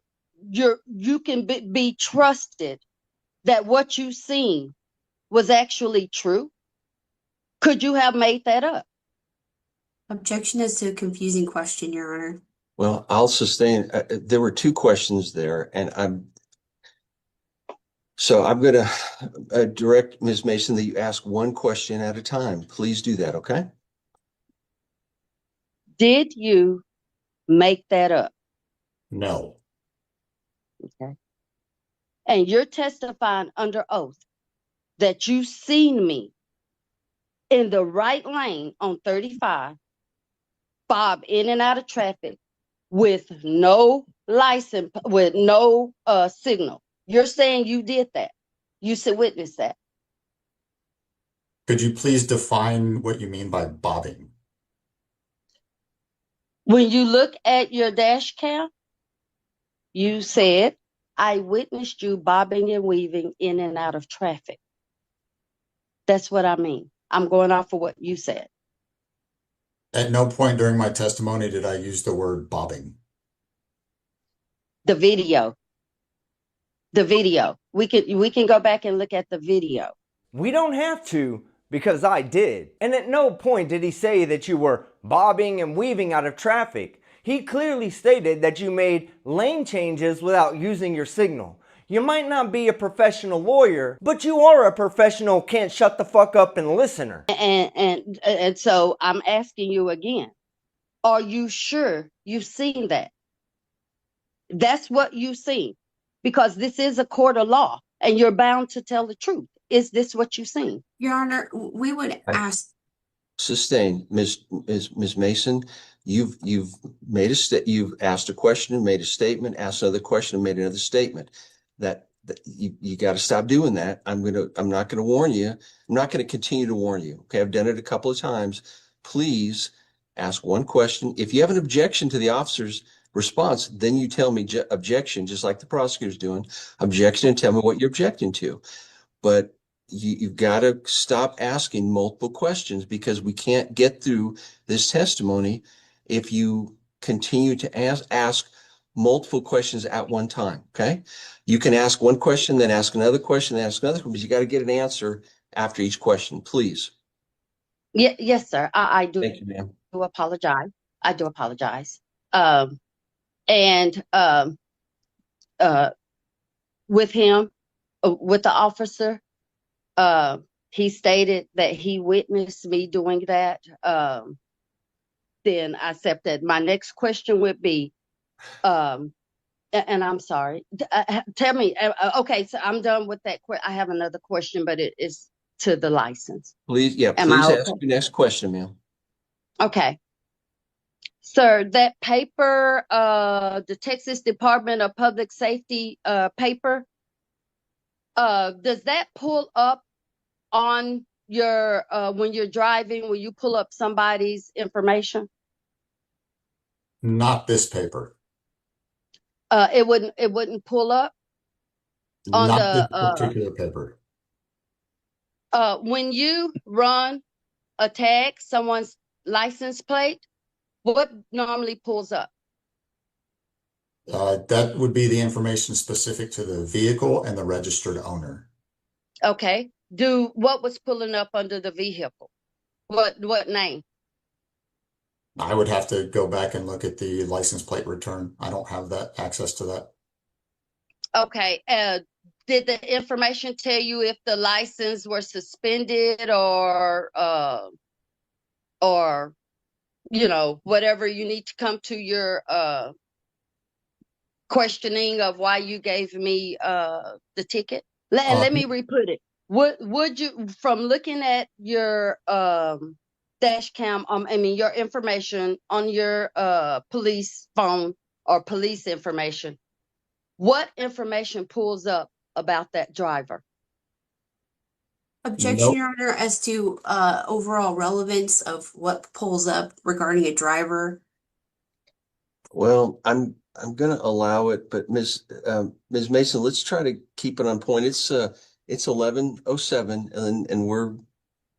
can be trusted that what you seen was actually true? Could you have made that up? Objection is to a confusing question, Your Honor. Well, I'll sustain. There were 2 questions there, and I'm going to direct Ms. Mason that you ask one question at a time. Please do that, okay? Did you make that up? No. Okay. And you're testifying under oath that you seen me in the right lane on 35, bob in and out of traffic with no license, with no signal. You're saying you did that. You should witness that. Could you please define what you mean by bobbing? When you look at your dash cam, you said, I witnessed you bobbing and weaving in and out of traffic. That's what I mean. I'm going off of what you said. At no point during my testimony did I use the word bobbing. The video. We can go back and look at the video. We don't have to, because I did. And at no point did he say that you were bobbing and weaving out of traffic. He clearly stated that you made lane changes without using your signal. You might not be a professional lawyer, but you are a professional can't shut the fuck up and listener. And so I'm asking you again, are you sure you've seen that? That's what you've seen, because this is a court of law and you're bound to tell the truth. Is this what you've seen? Your Honor, we would ask. Sustain, Ms. Mason. You've made you've asked a question and made a statement, asked another question and made another statement. That You got to stop doing that. I'm not gonna warn you. I'm not gonna continue to warn you. Okay, I've done it a couple of times. Please ask one question. If you have an objection to the officer's response, then you tell me objection, just like the prosecutor's doing. Objection, and tell me what you're objecting to. But you've got to stop asking multiple questions, because we can't get through this testimony if you continue to ask multiple questions at one time. Okay, you can ask one question, then ask another question, then ask another question, but you got to get an answer after each question, please. Yes, sir. I do Thank you, ma'am. apologize. I do apologize. And with him, with the officer, he stated that he witnessed me doing that. Then I accepted. My next question would be, and I'm sorry. Tell me. Okay, so I'm done with that. I have another question, but it is to the license. Please, yeah, Am I please ask okay? your next question, ma'am. Okay. Sir, that paper, the Texas Department of Public Safety paper, does that pull up on your when you're driving, will you pull up somebody's information? Not this paper. It wouldn't pull up on Not this the particular paper. when you run a tag, someone's license plate, what normally pulls up? That would be the information specific to the vehicle and the registered owner. Okay. What was pulling up under the vehicle? What name? I would have to go back and look at the license plate return. I don't have that access to that. Okay. Did the information tell you if the license were suspended or whatever you need to come to your questioning of why you gave me the ticket? Let me re-put it. Would you, from looking at your dash cam, your information on your police phone or police information, what information pulls up about that driver? Objection, Nope. Your Honor, as to overall relevance of what pulls up regarding a driver. Well, I'm gonna allow it, but Ms. Mason, let's try to keep it on point. It's 11:07, and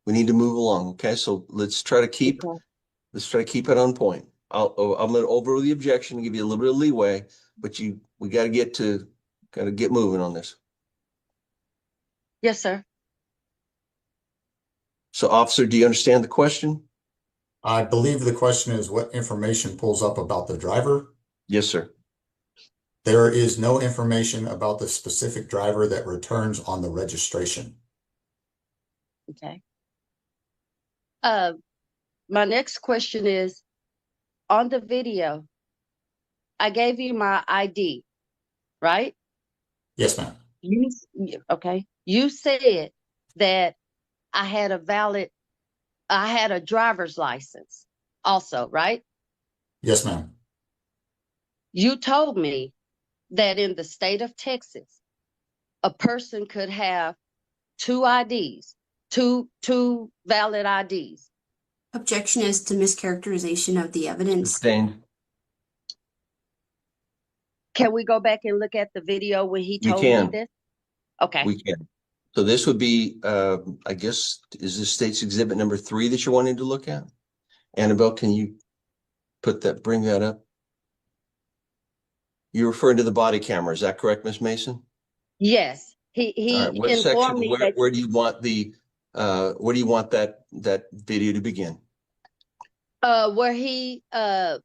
we need to move along. Okay, so let's try to keep it on point. I'm gonna overrule the objection and give you a little bit of leeway, but we got to get moving on this. Yes, sir. So, officer, do you understand the question? I believe the question is what information pulls up about the driver? Yes, sir. There is no information about the specific driver that returns on the registration. Okay. My next question is, on the video, I gave you my ID, right? Yes, ma'am. Okay. You said that I had a driver's license also, right? Yes, ma'am. You told me that in the state of Texas, a person could have two IDs, two valid IDs. Objection is to mischaracterization of the evidence. Sustained. Can we go back and look at the video when he We told me can. this? Okay. We can. So this would be, I guess, is this state's exhibit number 3 that you're wanting to look at? Annabelle, can you bring that up? You're referring to the body camera, is that correct, Ms. Mason? Yes. He All right, what informed section, me that where do you want that video to begin? where he oh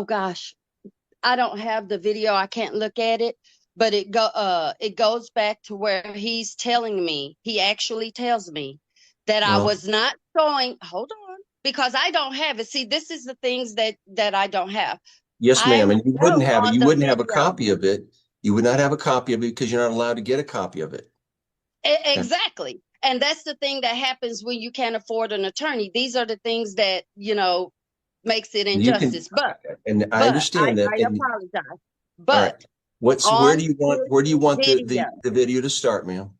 gosh, I don't have the video. I can't look at it, but it goes back to where he's telling me. He actually tells me that I Well, was not showing. Hold on, because I don't have it. See, this is the things that I don't have. yes, ma'am, I and you know wouldn't have it. on You the wouldn't have a video. copy of it. You would not have a copy of it because you're not allowed to get a copy of it. Exactly. And that's the thing that happens when you can't afford an attorney. These are the things that, makes it You can, injustice. But and I I understand that. And apologize. all right, But Where do on you want, video. the video to start, ma'am?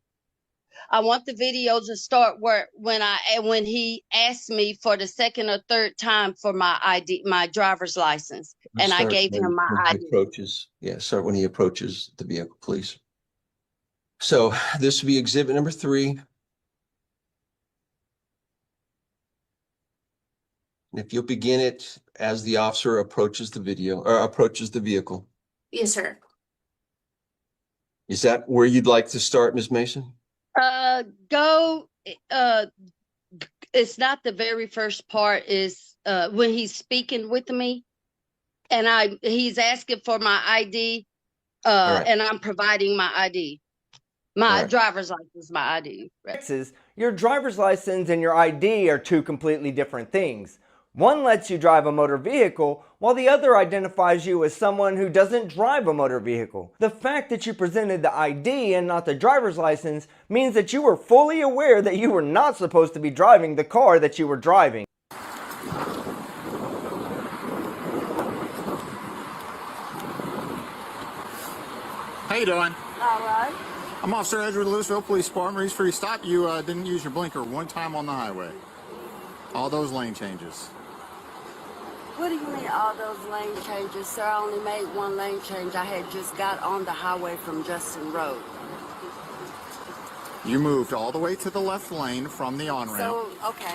I want the video to start where when he asked me for the second or third time for my ID, my driver's license, and I Start gave him my when he ID. approaches. Yeah, start when he approaches the vehicle, please. So this will be exhibit number 3. And if you'll begin it as the officer approaches the video or approaches the vehicle. Yes, sir. Is that where you'd like to start, Ms. Mason? Go. It's not the very first part. Is when he's speaking with me, and he's asking for my ID, right. and I'm providing my ID, my right. driver's license, my ID. Texas, your driver's license and your ID are two completely different things. One lets you drive a motor vehicle, while the other identifies you as someone who doesn't drive a motor vehicle. The fact that you presented the ID and not the driver's license means that you were fully aware that you were not supposed to be driving the car that you were driving. How you doing? All right. I'm Officer Edward Louisville Police Department. Reason for your stop. You didn't use your blinker one time on the highway. All those lane changes. What do you mean all those lane changes, sir? I only made one lane change. I had just got on the highway from Justin Road. You moved all the way to the left lane from the on-ramp. So, okay.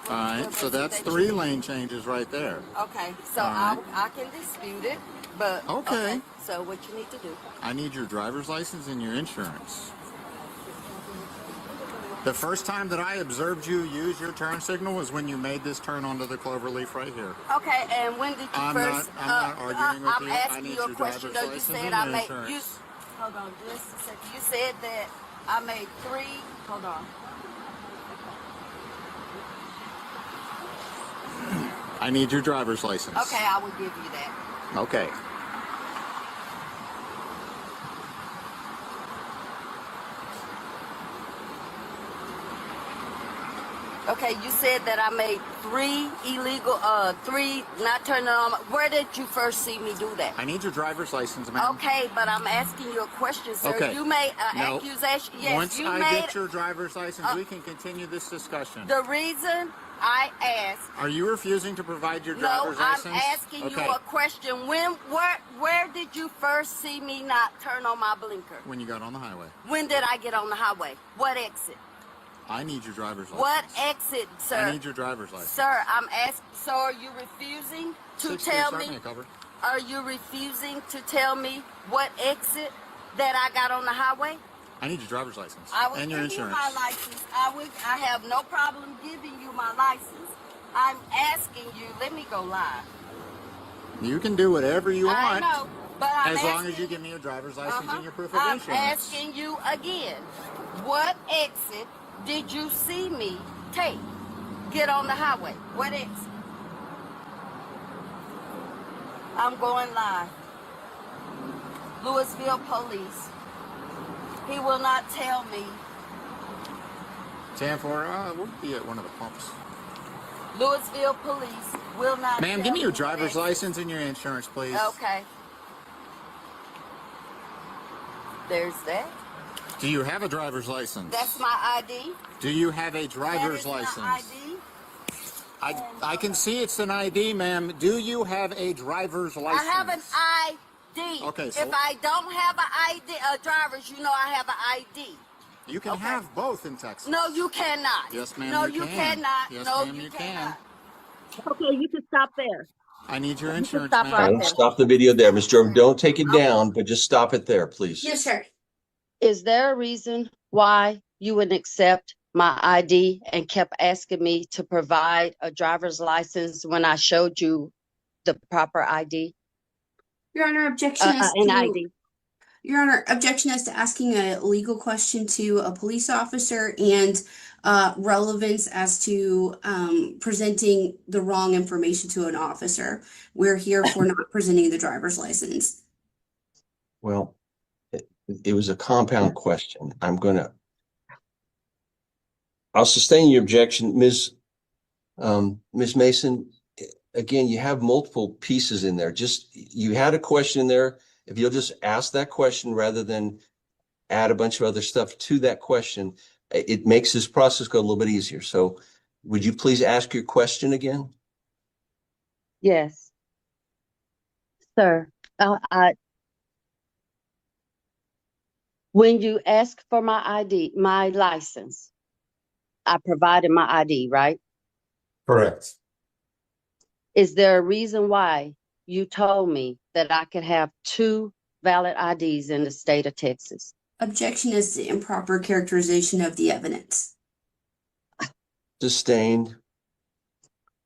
All right, so that's 3 lane changes right there. Okay, so All right. I can dispute it, but Okay. So what you need to do? I need your driver's license and your insurance. The first time that I observed you use your turn signal was when you made this turn onto the clover leaf right here. Okay, and when did you I'm first? not arguing with I'm you. I asking need you a your question. driver's Though you license said and I your made insurance. you. Hold on, just a second. You said that I made 3. Hold on. I need your driver's license. Okay, I will give you that. Okay. Okay, you said that I made 3 illegal, 3 not turning on. Where did you first see me do that? I need your driver's license, ma'am. Okay, but I'm asking you a question, sir. Okay. You made an No. accusation. Yes, Once you I made. get your driver's license, we can continue this discussion. The reason I asked. Are you refusing to provide your No, driver's license? I'm asking you a question. Where did you first see me not turn on my blinker? When you got on the highway. When did I get on the highway? What exit? I need your driver's license. What exit, sir? I need your driver's license. Sir, I'm asking. So are you refusing to 60, tell start me? me a cover. Are you refusing to tell me what exit that I got on the highway? I need your driver's license I will and your give you insurance. my license. I have no problem giving you my license. I'm asking you. Let me go live. You can do whatever you want. I know, but I'm as long as asking- you give me your driver's license and your proof of I'm insurance. asking you again. What exit did you see me take? Get on the highway. What exit? I'm going live. Louisville Police. He will not tell me. 10-4, we'll be at one of the pumps. Louisville Police will not. Ma'am, tell give me your what driver's exit. license and your insurance, please. Okay. There's that. Do you have a driver's license? That's my ID. Do you have a That driver's is license? my ID. I can see it's an ID, ma'am. Do you have a driver's license? I have an ID. Okay, so- if I don't have an ID, driver's, you know I have an ID. You can have both in Texas. No, you cannot. Yes, ma'am, No, you you can. cannot. Yes, no, ma'am, you can. cannot. Okay, you can stop there. I need your insurance, stop ma'am. right All right, stop the video there, Mr. Jordan. Don't take it down, but just stop it there, please. Yes, sir. Is there a reason why you wouldn't accept my ID and kept asking me to provide a driver's license when I showed you the proper ID? Your Honor, objection as An to ID. Your Honor, objection as to asking a legal question to a police officer and relevance as to presenting the wrong information to an officer. We're here for not presenting the driver's license. Well, it was a compound question. I'll sustain your objection, Ms. Mason. Again, you have multiple pieces in there. You had a question in there If you'll just ask that question rather than add a bunch of other stuff to that question, it makes this process go a little bit easier. So would you please ask your question again? Yes, sir. When you ask for my ID, my license, I provided my ID, right? Correct. Is there a reason why you told me that I could have 2 valid IDs in the state of Texas? Objection is the improper characterization of the evidence. Sustained.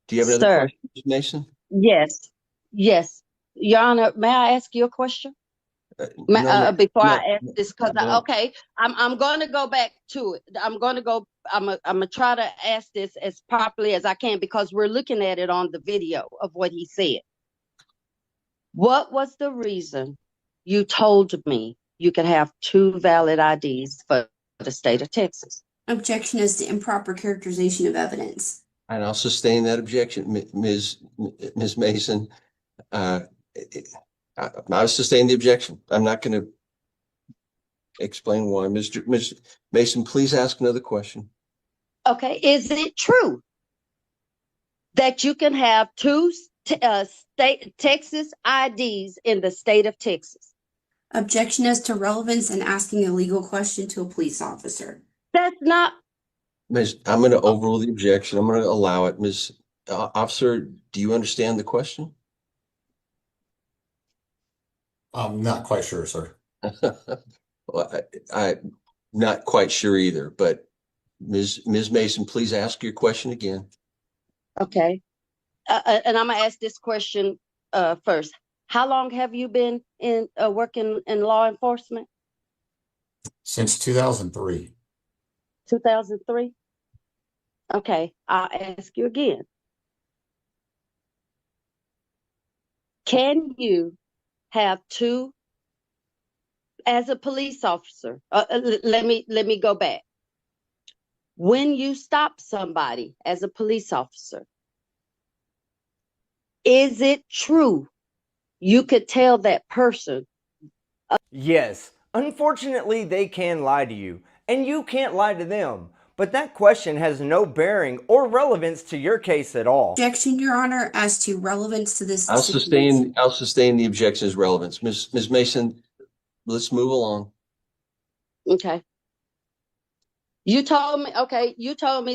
Do you have another Sir, question, Ms. Mason? yes, yes. Your Honor, may I ask you a question? No, ma'am. Before No, I ask this, because no. okay, I'm going to go back to it. I'm gonna try to ask this as properly as I can because we're looking at it on the video of what he said. What was the reason you told me you could have 2 valid IDs for the state of Texas? Objection is the improper characterization of evidence. And I'll sustain that objection, Ms. Mason. I sustain the objection. I'm not going to explain why. Ms. Mason, please ask another question. Okay, is it true that you can have 2 state Texas IDs in the state of Texas? Objection is to relevance and asking a legal question to a police officer. That's not. Ms., I'm going to overrule the objection. I'm going to allow it. Ms. Officer, do you understand the question? I'm not quite sure, sir. Well, I'm not quite sure either, but Ms. Mason, please ask your question again. Okay. And I'm gonna ask this question first. How long have you been in working in law enforcement? Since 2003. 2003. Okay, I'll ask you again. Can you have 2 as a police officer? Let me go back. When you stop somebody as a police officer, is it true you could tell that person? Yes, unfortunately they can lie to you, and you can't lie to them. But that question has no bearing or relevance to your case at all. Objection, Your Honor, as to relevance to this I'll situation. sustain the objection as relevance. Ms. Mason, let's move along. Okay. You told me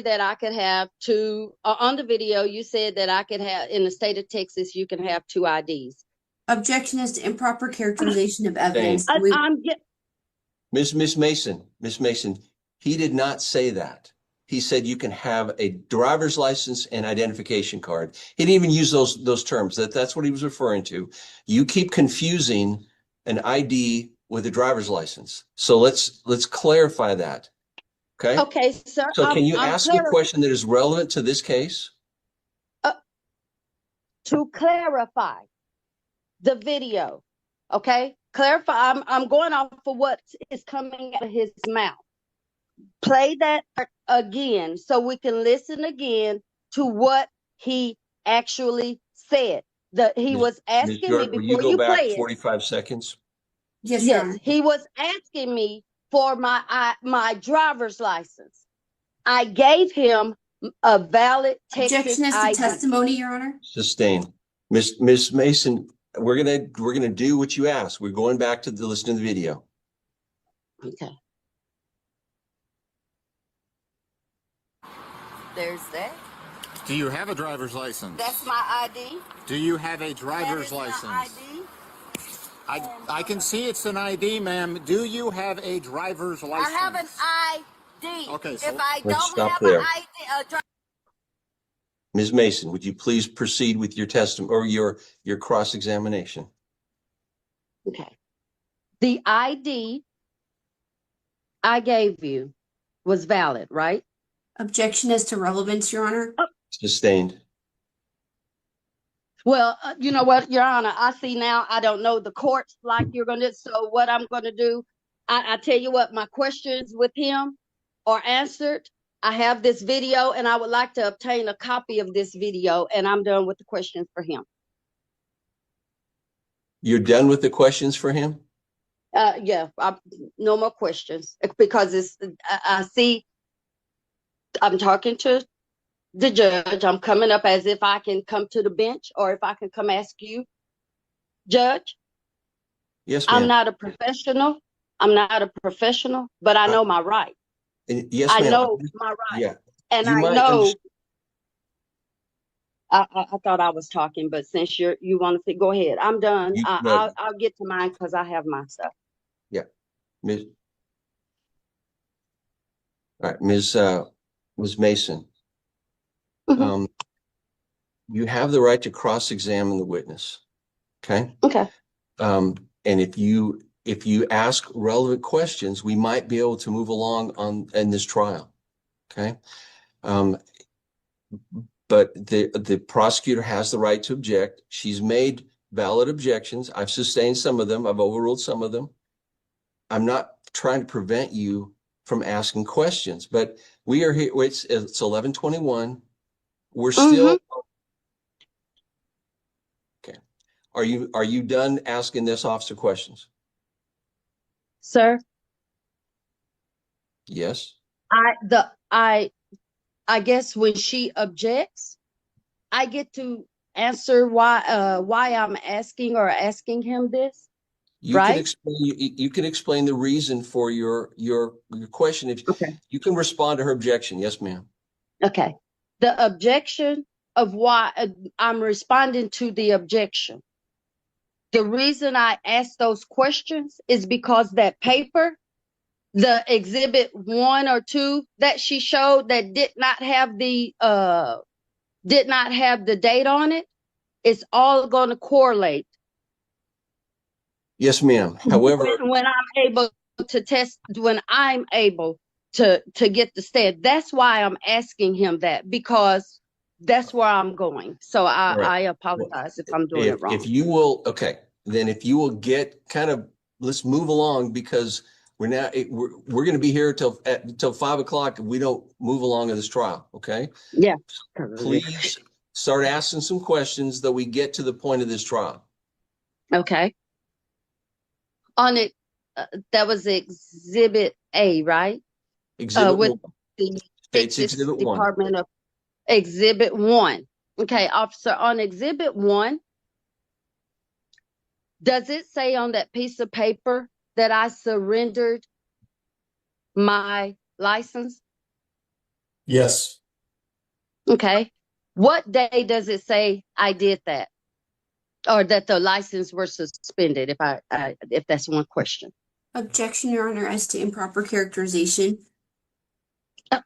that I could have 2 on the video. You said that I could have in the state of Texas, you can have 2 IDs. Objection is to improper characterization of evidence. Ms. Mason, he did not say that. He said you can have a driver's license and identification card. He didn't even use those terms. That's what he was referring to. You keep confusing an ID with a driver's license. So let's clarify that. Okay. Okay, sir. So can you ask a question that is relevant to this case? To clarify the video, okay? Clarify. I'm going off of what is coming out of his mouth. Play that again so we can listen again to what he actually said. He was asking me Will you before go you back play it. 45 seconds? Yes, Your Honor. He was asking me for my driver's license. I gave him a valid Texas Objection is to ID. testimony, Your Honor. Sustained. Miss Mason, we're gonna do what you asked. We're going back to listen to the video. Okay. There's that. Do you have a driver's license? That's my ID. Do you have a driver's That is license? my ID. I can see it's an ID, ma'am. Do you have a driver's license? I have an ID. Okay, so if I let's don't stop have there. an ID, Ms. Mason, would you please proceed with your testimony or your cross-examination? Okay. The ID I gave you was valid, right? Objection is to relevance, Your Honor. Sustained. Well, you know what, Your Honor, I see now I don't know the courts like you're going to. So what I'm going to do, I tell you what, my questions with him are answered. I have this video and I would like to obtain a copy of this video and I'm done with the questions for him. You're done with the questions for him? Yeah, no more questions because I see I'm talking to the judge. I'm coming up as if I can come to the bench or if I can come ask you, Judge. Yes, I'm ma'am. not a professional. I'm not a professional, but I know my right. Yes, I ma'am. know my right. Yeah. And You I might know understand. I thought I was talking, but since you want to go ahead, I'm done. No, I'll get to mine because I have my stuff. yeah. Ms. All right, Ms. Mason, Mhm. you have the right to cross-examine the witness. Okay. Okay. And if you ask relevant questions, we might be able to move along in this trial. Okay. But the prosecutor has the right to object. She's made valid objections. I've sustained some of them. I've overruled some of them. I'm not trying to prevent you from asking questions, but we are here. It's 11:21. We're still okay. Are you done asking this officer questions? Sir, Yes. I guess when she objects, I get to answer why I'm asking him this, You can right? explain you can explain the reason for your question. If Okay. you can respond to her objection. Yes, ma'am. Okay. The objection of why I'm responding to the objection. The reason I asked those questions is because that paper, the exhibit 1 or 2 that she showed that did not have the date on it, it's all going to correlate Yes, ma'am. However, when I'm able to test, when I'm able to get the stand. That's why I'm asking him that, because that's where I'm going. So all right. I Well, apologize if I'm doing it if wrong. you will, okay, then if you will get kind of, let's move along because we're going to be here till 5 o'clock. If we don't move along in this trial, okay? Yeah. Please start asking some questions that we get to the point of this trial. Okay. On it, that was Exhibit A, right? Exhibit With one, the States Texas Exhibit one. Department of Exhibit 1. Okay, officer, on Exhibit 1, does it say on that piece of paper that I surrendered my license? Yes. Okay. What day does it say I did that? Or that the license were suspended, if that's one question. Objection, Your Honor, as to improper characterization. I'm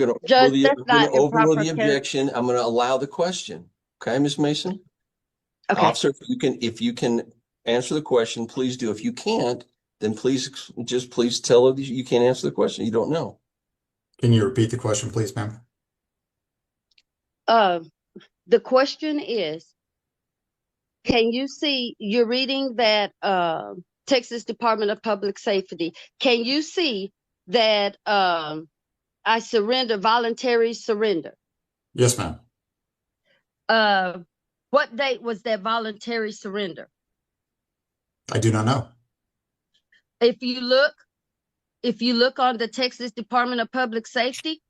going to Judge, that's not overrule improper the character. objection. I'm going to allow the question. Okay, Ms. Mason? Okay. Officer, if you can answer the question, please do. If you can't, then please tell her you can't answer the question. You don't know. Can you repeat the question, please, ma'am? The question is, can you see, you're reading that Texas Department of Public Safety. Can you see that I voluntary surrender? Yes, ma'am. What date was that voluntary surrender? I do not know. If you look on the Texas Department of Public Safety,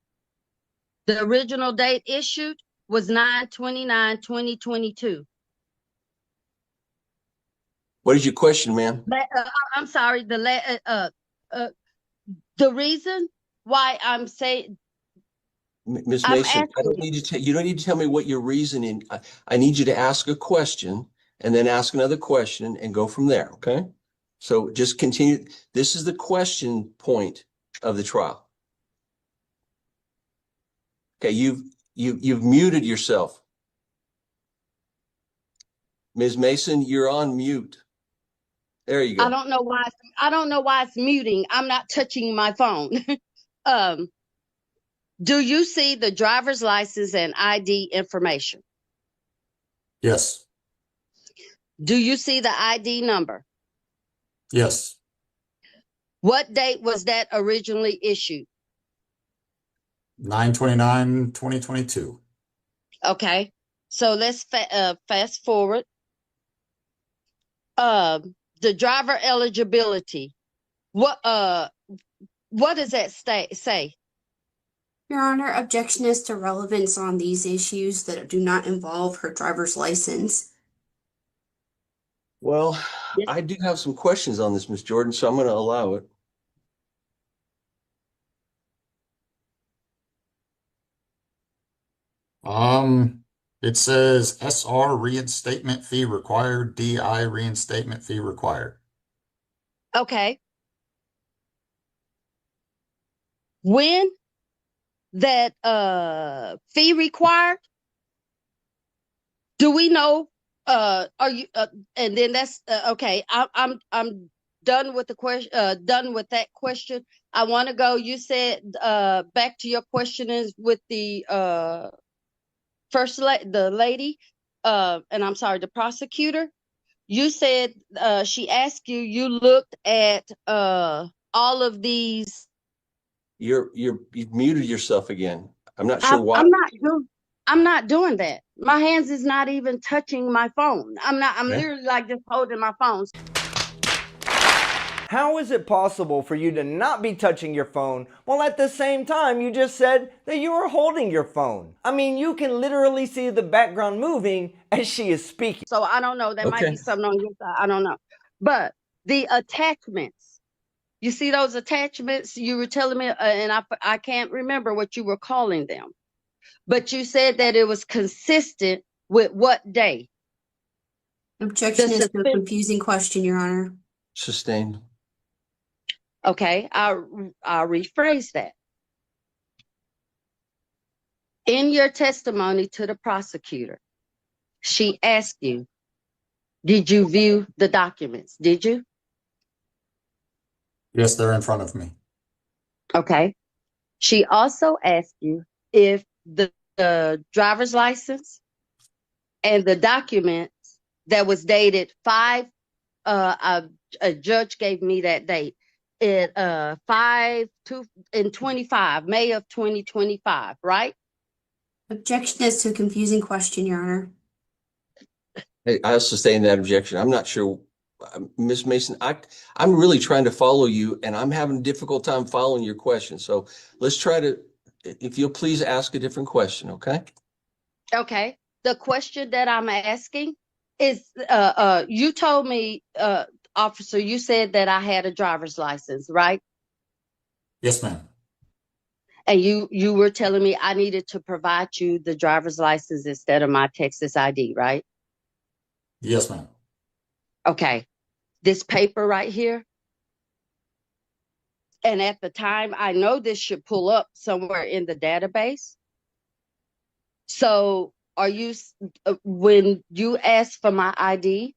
the original date issued was 9/29/2022. What is your question, ma'am? I'm sorry. The reason why I'm saying, Ms. I'm Mason, I don't asking. need to you don't need to tell me what your reasoning. I need you to ask a question and then ask another question and go from there. Okay. So just continue. This is the question point of the trial. Okay, you've muted yourself. Ms. Mason, you're on mute. There you go. I don't know why it's muting. I'm not touching my phone. Do you see the driver's license and ID information? Yes. Do you see the ID number? Yes. What date was that originally issued? 9/29/2022. Okay. So let's fast forward. The driver eligibility. What does that say? Your Honor, objection is to relevance on these issues that do not involve her driver's license. Well, Yes. I do have some questions on this, Ms. Jordan, so I'm going to allow it. It says SR reinstatement fee required, DI reinstatement fee required. Okay. When that fee required, do we know? Are you? And then that's okay. I'm done with the question. Done with that question. I want to go. You said back to your question is with the the lady, and I'm sorry, the prosecutor. You said she asked you. You looked at all of these. You've muted yourself again. I'm not sure why. I'm not doing that. My hands is not even touching my phone. I'm Okay. literally like just holding my phone. How is it possible for you to not be touching your phone while at the same time you just said that you were holding your phone? I mean, you can literally see the background moving as she is speaking. So I don't know. That might be something on your side. I don't know. But the attachments, you see those attachments? You were telling me, and I can't remember what you were calling them. But you said that it was consistent with what day? Objection is to a confusing question, Your Honor. Sustained. Okay, I'll rephrase that. In your testimony to the prosecutor, she asked you, did you view the documents? Did you? Yes, they're in front of me. Okay. She also asked you if the driver's license and the documents that was dated a judge gave me that date. It 5/2/25, May of 2025, right? Objection is to a confusing question, Your Honor. I sustain that objection. I'm not sure, Ms. Mason. I'm really trying to follow you, and I'm having a difficult time following your question. So let's try to, if you'll please ask a different question, okay? Okay. The question that I'm asking is, you told me, officer, you said that I had a driver's license, right? Yes, ma'am. And you were telling me I needed to provide you the driver's license instead of my Texas ID, right? Yes, ma'am. Okay. This paper right here. And at the time, I know this should pull up somewhere in the database. So are you, when you asked for my ID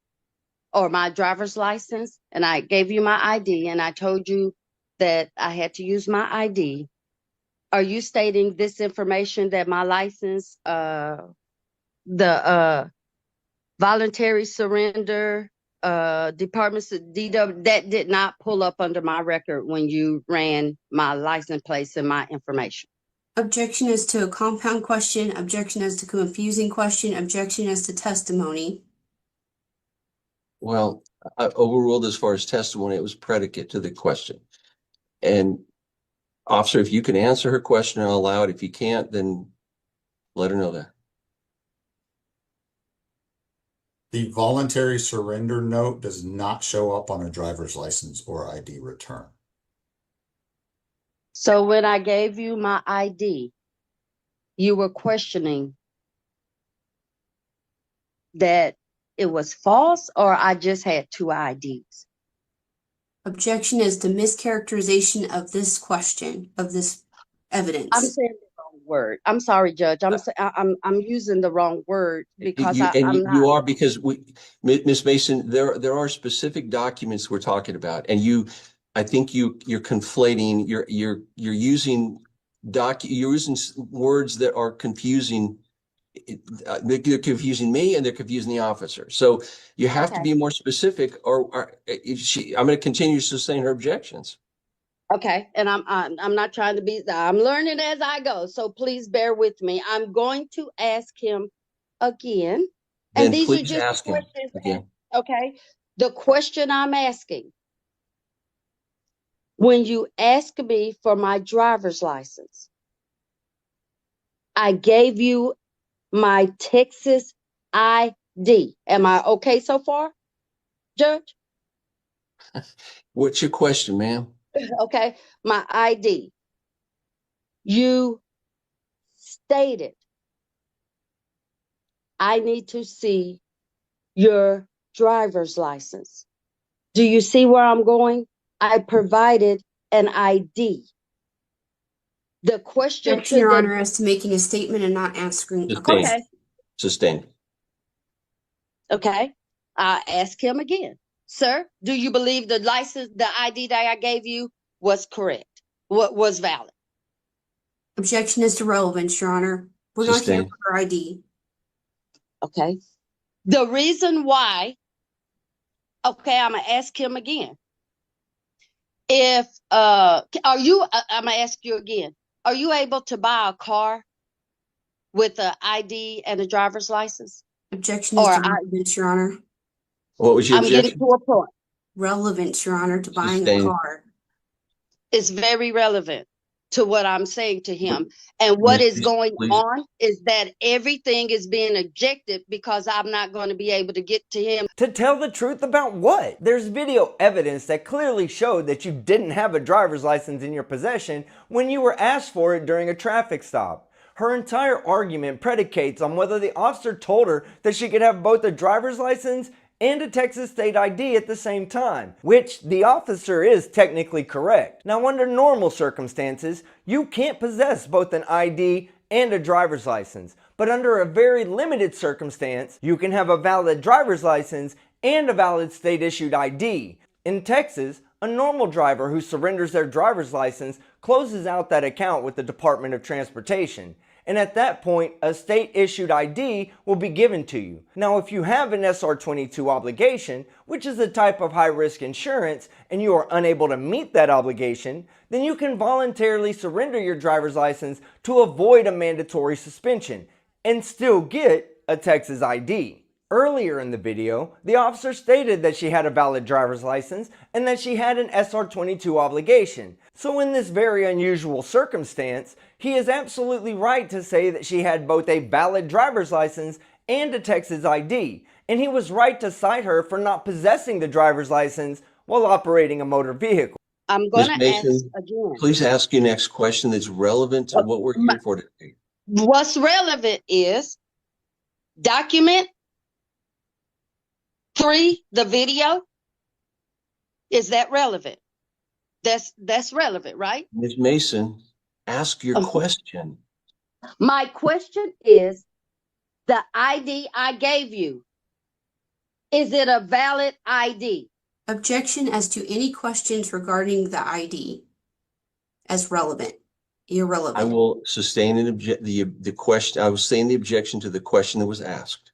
or my driver's license, and I gave you my ID and I told you that I had to use my ID, are you stating this information that my license, the voluntary surrender, departments of DW, that did not pull up under my record when you ran my license plates and my information? Objection is to a compound question. Objection is to a confusing question. Objection is to testimony. Well, I overruled as far as testimony. It was predicate to the question. And officer, if you can answer her question, I'll allow it. If you can't, then let her know that. The voluntary surrender note does not show up on a driver's license or ID return. So when I gave you my ID, you were questioning that it was false, or I just had two IDs? Objection is to mischaracterization of this question, of this evidence. I'm saying the wrong word. I'm sorry, Judge. I'm using the wrong word because I'm not. You are, because Ms. Mason, there are specific documents we're talking about, and I think you're conflating. You're using words that are confusing. They're confusing me and they're confusing the officer. So you have to be more specific, or I'm going to continue to sustain her objections. Okay, and I'm not trying to be. I'm learning as I go, so please bear with me. I'm going to ask him again, Then and these are please just ask him questions. again. Okay, The question I'm asking, when you ask me for my driver's license, I gave you my Texas ID. Am I okay so far, Judge? What's your question, ma'am? Okay, my ID. You stated I need to see your driver's license. Do you see where I'm going? I provided an ID. The question Objection, to Your the Honor, as to making a statement and not answering a Sustained. question. Sustained. okay, I ask him again, sir, do you believe the license, the ID that I gave you was correct? What was valid? Objection is to relevance, Your Honor. We're not here Sustained. for ID. Okay. The reason why, okay, I'm gonna ask him again. If are you? I'm gonna ask you again. Are you able to buy a car with an ID and a driver's license? Objection is Or to relevance, Your Honor. What was your I'm getting objection? to a point. Relevance, Your Honor, to buying a Sustained. car. It's very relevant to what I'm saying to him. And what is Please, going please. on is that everything is being objected because I'm not going to be able to get to him. To tell the truth about what? There's video evidence that clearly showed that you didn't have a driver's license in your possession when you were asked for it during a traffic stop. Her entire argument predicates on whether the officer told her that she could have both a driver's license and a Texas state ID at the same time, which the officer is technically correct. Now, under normal circumstances, you can't possess both an ID and a driver's license, but under a very limited circumstance, you can have a valid driver's license and a valid state-issued ID. In Texas, a normal driver who surrenders their driver's license closes out that account with the Department of Transportation. And at that point, a state-issued ID will be given to you. Now, if you have an SR22 obligation, which is a type of high-risk insurance, and you are unable to meet that obligation, then you can voluntarily surrender your driver's license to avoid a mandatory suspension and still get a Texas ID. Earlier in the video, the officer stated that she had a valid driver's license and that she had an SR22 obligation. So in this very unusual circumstance, he is absolutely right to say that she had both a valid driver's license and a Texas ID. And he was right to cite her for not possessing the driver's license while operating a motor vehicle. I'm going Ms. to ask Mason, again. please ask your next question that's relevant to what we're here for today. What's relevant is document 3, the video. Is that relevant? That's relevant, right? Ms. Mason, ask your question. My question is, the ID I gave you, is it a valid ID? Objection as to any questions regarding the ID as relevant. Irrelevant. I will sustain an the question. I will sustain the objection to the question that was asked.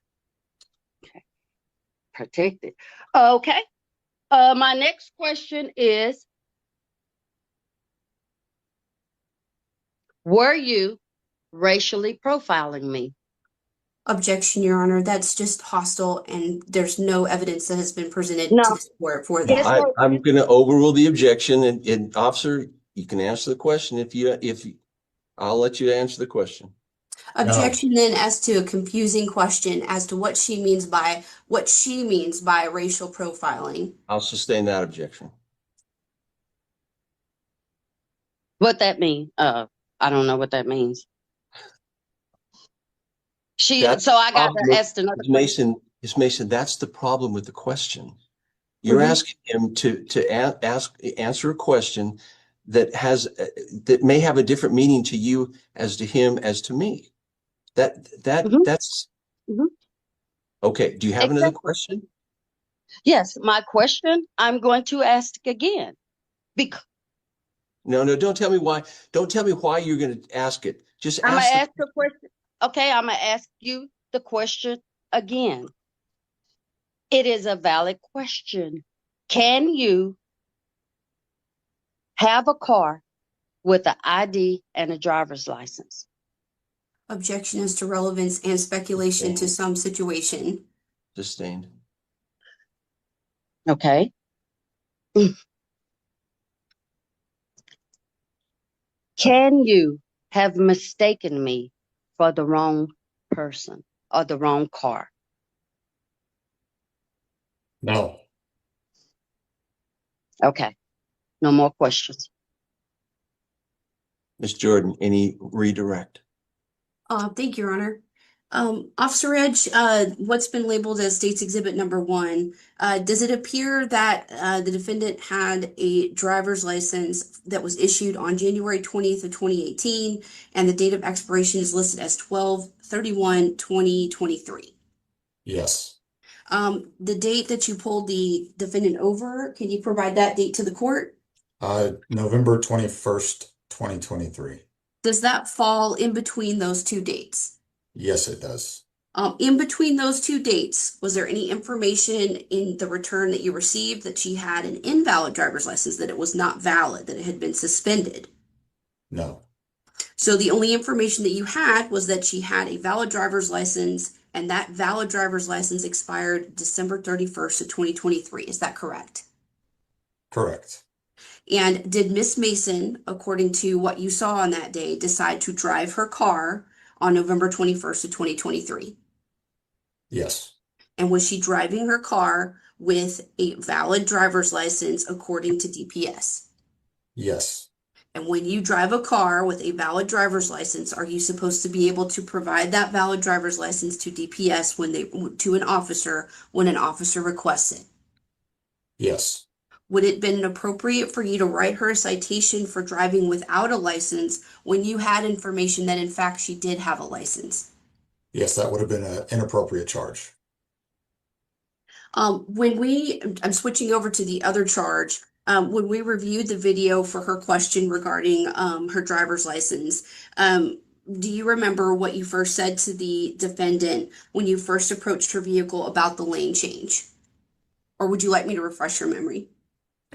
Protected. Okay. My next question is, were you racially profiling me? Objection, Your Honor. That's just hostile, and there's no evidence that has been presented No. to this court for Yes, that. sir. I'm going to overrule the objection, and officer, you can answer the question if I'll let you answer the question. Objection then as to a confusing question as to what she means by racial profiling. I'll sustain that objection. What that mean? I don't know what that means. That's So I got problem to with- ask another Ms. question. Mason, that's the problem with the question. You're asking him to answer a question that may have a different meaning to you as to him as to me. That's okay. Do you have another question? Yes, my question I'm going to ask again. Because No, don't tell me why. Don't tell me why you're going to ask it. Just I'm ask. gonna ask the question. Okay, I'm gonna ask you the question again. It is a valid question. Can you have a car with an ID and a driver's license? Objection is to relevance and speculation to some situation. Sustained. Okay. Can you have mistaken me for the wrong person or the wrong car? No. Okay. No more questions. Ms. Jordan, any redirect? Thank you, Your Honor. Officer Edge, what's been labeled as State's Exhibit Number 1, does it appear that the defendant had a driver's license that was issued on January 20th of 2018, and the date of expiration is listed as 12/31/2023? Yes. The date that you pulled the defendant over, can you provide that date to the court? November 21st, 2023. Does that fall in between those two dates? Yes, it does. In between those two dates, was there any information in the return that you received that she had an invalid driver's license, that it was not valid, that it had been suspended? No. So the only information that you had was that she had a valid driver's license, and that valid driver's license expired December 31st of 2023. Is that correct? Correct. And did Miss Mason, according to what you saw on that day, decide to drive her car on November 21st of 2023? Yes. And was she driving her car with a valid driver's license according to DPS? Yes. And when you drive a car with a valid driver's license, are you supposed to be able to provide that valid driver's license to DPS to an officer when an officer requests it? Yes. Would it have been appropriate for you to write her a citation for driving without a license when you had information that in fact she did have a license? Yes, that would have been an inappropriate charge. I'm switching over to the other charge. When we reviewed the video for her question regarding her driver's license, do you remember what you first said to the defendant when you first approached her vehicle about the lane change? Or would you like me to refresh your memory?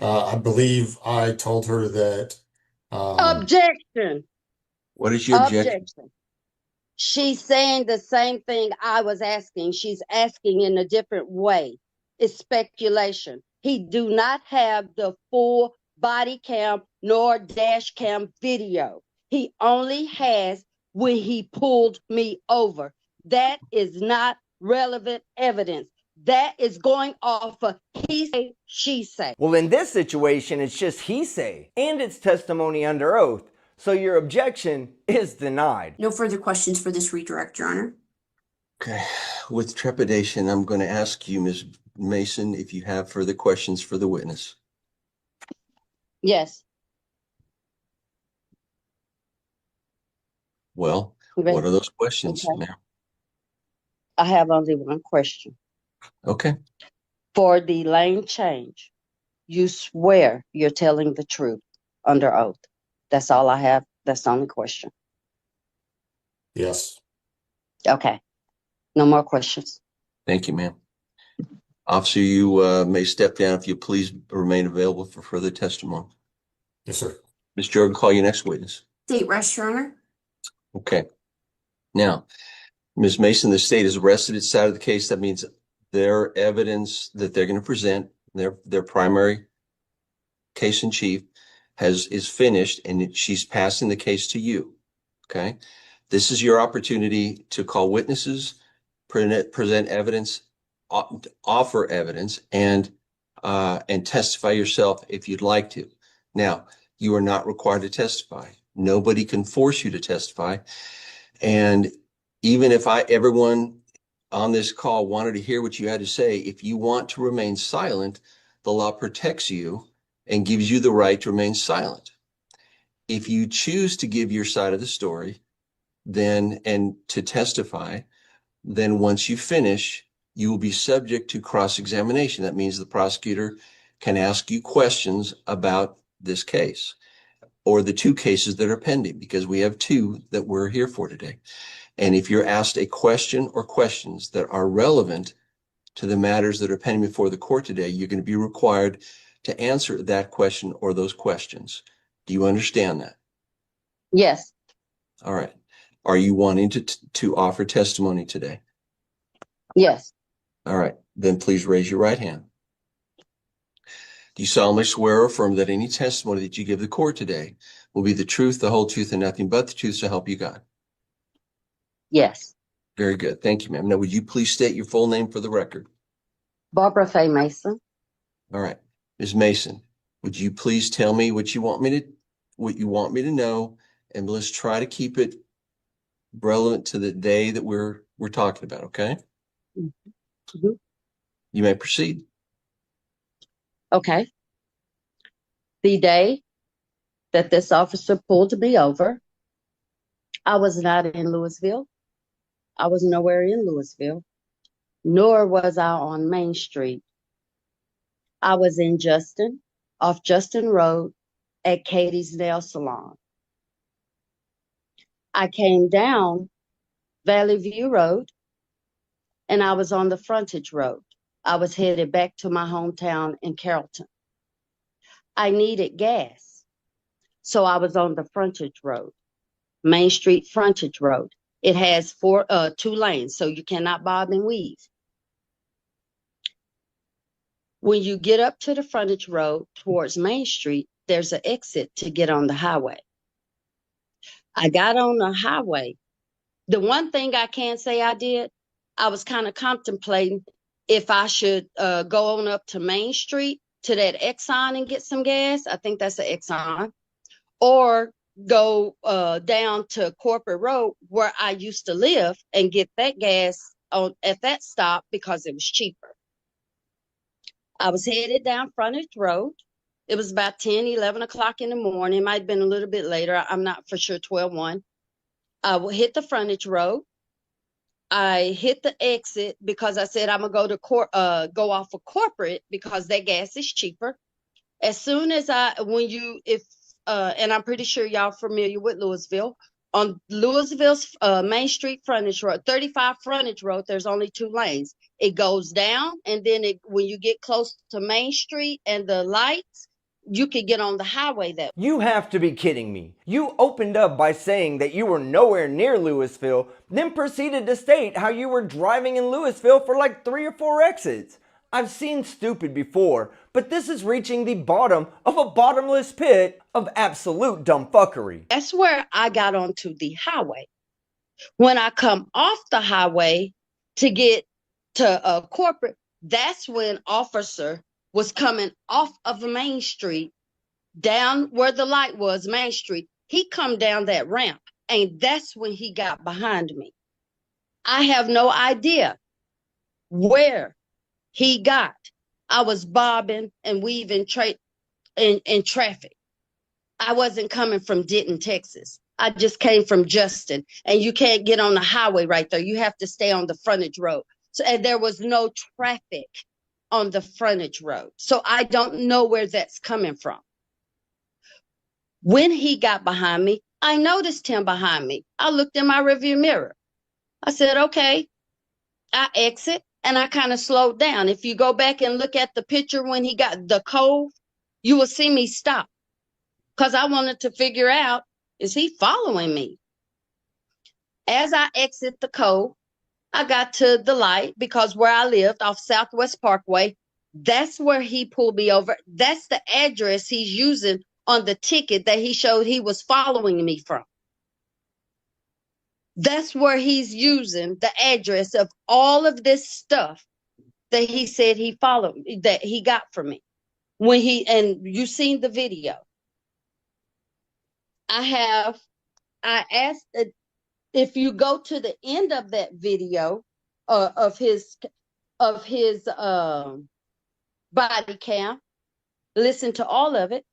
I believe I told her that. Objection. What is your objection? Objection. She's saying the same thing I was asking. She's asking in a different way. It's speculation. He do not have the full body cam nor dash cam video. He only has when he pulled me over. That is not relevant evidence. That is going off of he say, she say. Well, in this situation, it's just he say, and it's testimony under oath. So your objection is denied. No further questions for this redirect, Your Honor. Okay. With trepidation, I'm going to ask you, Ms. Mason, if you have further questions for the witness. Yes. Well, Okay. what are those questions, Okay. ma'am? I have only one question. Okay. For the lane change, you swear you're telling the truth under oath. That's all I have. That's the only question. Yes. Okay. No more questions. Thank you, ma'am. Officer, you may step down if you please remain available for further testimony. Yes, sir. Ms. Jordan, call your next witness. State rest, Your Honor. Okay. Now, Ms. Mason, the state has rested its side of the case. That means their evidence that they're going to present, their primary case in chief is finished, and she's passing the case to you. Okay. This is your opportunity to call witnesses, present evidence, offer evidence, and testify yourself if you'd like to. Now, you are not required to testify. Nobody can force you to testify. And even if everyone on this call wanted to hear what you had to say, if you want to remain silent, the law protects you and gives you the right to remain silent. If you choose to give your side of the story, and to testify, then once you finish, you will be subject to cross-examination. That means the prosecutor can ask you questions about this case or the two cases that are pending, because we have two that we're here for today. And if you're asked a question or questions that are relevant to the matters that are pending before the court today, you're going to be required to answer that question or those questions. Do you understand that? Yes. All right. Are you wanting to offer testimony today? Yes. All right. Then please raise your right hand. Do you solemnly swear or affirm that any testimony that you give the court today will be the truth, the whole truth, and nothing but the truth, so help you God? Yes. Very good. Thank you, ma'am. Now, would you please state your full name for the record? Barbara Faye Mason. All right. Ms. Mason, would you please tell me what you want me to know, and let's try to keep it relevant to the day that we're talking about, okay? Mm-hmm. You may proceed. Okay. The day that this officer pulled me over, I was not in Louisville. I was nowhere in Louisville, nor was I on Main Street. I was in Justin, off Justin Road at Katie's Nail Salon. I came down Valley View Road and I was on the frontage road. I was headed back to my hometown in Carrollton. I needed gas, so I was on the frontage road, Main Street frontage road. It has two lanes, so you cannot bob and weave. When you get up to the frontage road towards Main Street, there's an exit to get on the highway. I got on the highway. The one thing I can say I did, I was kind of contemplating if I should go on up to Main Street to that Exxon and get some gas. I think that's an Exxon. Or go down to Corporate Road where I used to live and get that gas at that stop because it was cheaper. I was headed down Frontage Road. It was about 10, 11 o'clock in the morning. It might have been a little bit later. I'm not for sure, 12:01. I hit the frontage road. I hit the exit because I said I'm gonna go off of Corporate because that gas is cheaper. As soon as and I'm pretty sure y'all familiar with Louisville. On Louisville's Main Street frontage road, 35 frontage road, there's only two lanes. It goes down, and then when you get close to Main Street and the lights, you could get on the highway that way. You have to be kidding me. You opened up by saying that you were nowhere near Louisville, then proceeded to state how you were driving in Louisville for like 3 or 4 exits. I've seen stupid before, but this is reaching the bottom of a bottomless pit of absolute dumbfuckery. That's where I got onto the highway. When I come off the highway to get to Corporate, that's when officer was coming off of Main Street down where the light was, Main Street. He come down that ramp, and that's when he got behind me. I have no idea where he got. I was bobbing and weaving in traffic. I wasn't coming from Denton, Texas. I just came from Justin, and you can't get on the highway right there. You have to stay on the frontage road. So, and there was no traffic on the frontage road. So I don't know where that's coming from. When he got behind me, I noticed him behind me. I looked in my rearview mirror. I said, okay. I exit and I kind of slowed down. If you go back and look at the picture when he got the cove, you will see me stop because I wanted to figure out, is he following me? As I exit the cove, I got to the light because where I lived off Southwest Parkway, that's where he pulled me over. That's the address he's using on the ticket that he showed he was following me from. That's where he's using the address of all of this stuff that he said he followed, that he got from me. And you seen the video. I asked if you go to the end of that video of his body cam, listen to all of it,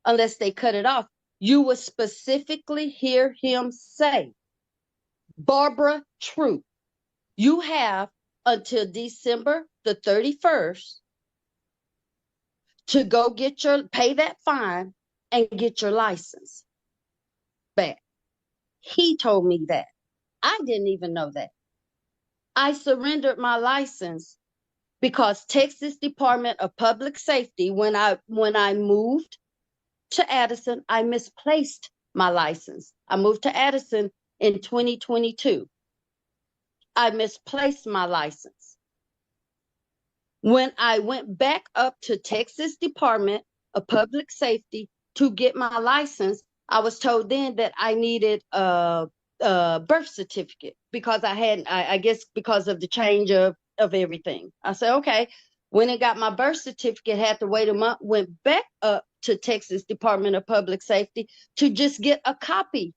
unless they cut it off, you will specifically hear him say, Barbara Troop, you have until December the 31st to go pay that fine and get your license back. He told me that. I didn't even know that. I surrendered my license because Texas Department of Public Safety, when I moved to Addison, I misplaced my license. I moved to Addison in 2022. I misplaced my license. When I went back up to Texas Department of Public Safety to get my license, I was told then that I needed a birth certificate because I guess because of the change of everything. I said, okay. When I got my birth certificate, had to wait a month, went back up to Texas Department of Public Safety to just get a copy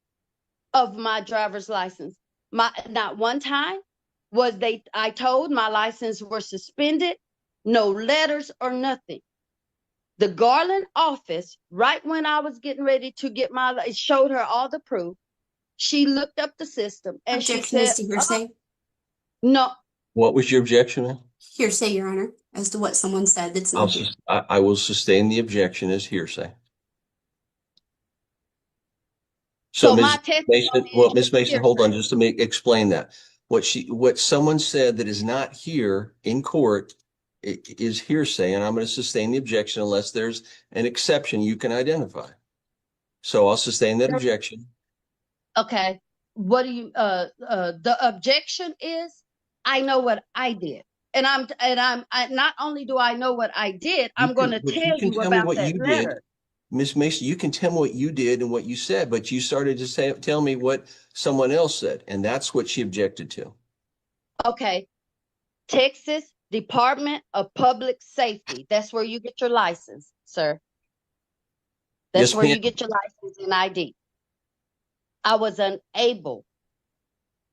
of my driver's license. Not one time I told my license were suspended, no letters or nothing. The Garland office, right when I was getting ready to get it showed her all the proof. She looked up the system and she Objection said, is to hearsay. no, What was your objection, ma'am? Hearsay, Your Honor, as to what someone said that's not here. I will sustain the objection as hearsay. so Ms. my testimony Mason, is Ms. Mason, hold hearsay. on just to explain that. What someone said that is not here in court is hearsay, and I'm going to sustain the objection unless there's an exception you can identify. So I'll sustain that objection. Okay. What do you the objection is I know what I did. And not only do I know what I did, I'm going to But you tell can you tell me about what that you did. letter. Ms. Mason, you can tell me what you did and what you said, but you started to tell me what someone else said, and that's what she objected to. Okay. Texas Department of Public Safety. That's where you get your license, sir. That's Yes, where ma'am. you get your license and ID. I was unable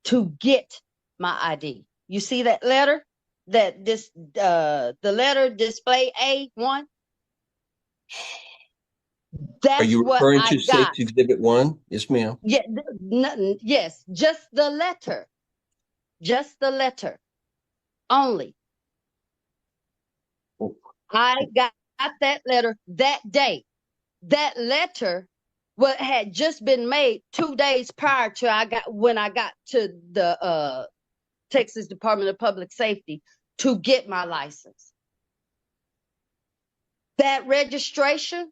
to get my ID. You see that letter? The letter display A1? Are That's you what referring I to got. Safety Exhibit 1? Yes, ma'am. Yeah, yes, just the letter. Just the letter only. Oh. I got that letter that day. That letter had just been made 2 days prior to when I got to the Texas Department of Public Safety to get my license. That registration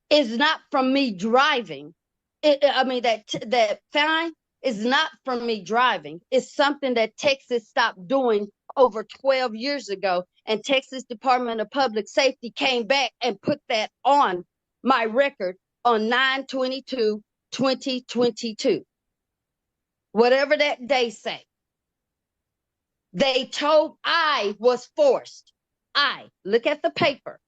is not from me driving. That fine is not from me driving. It's something that Texas stopped doing over 12 years ago. And Texas Department of Public Safety came back and put that on my record on 9/22/2022. Whatever that day say. They told I was forced. Look at the paper.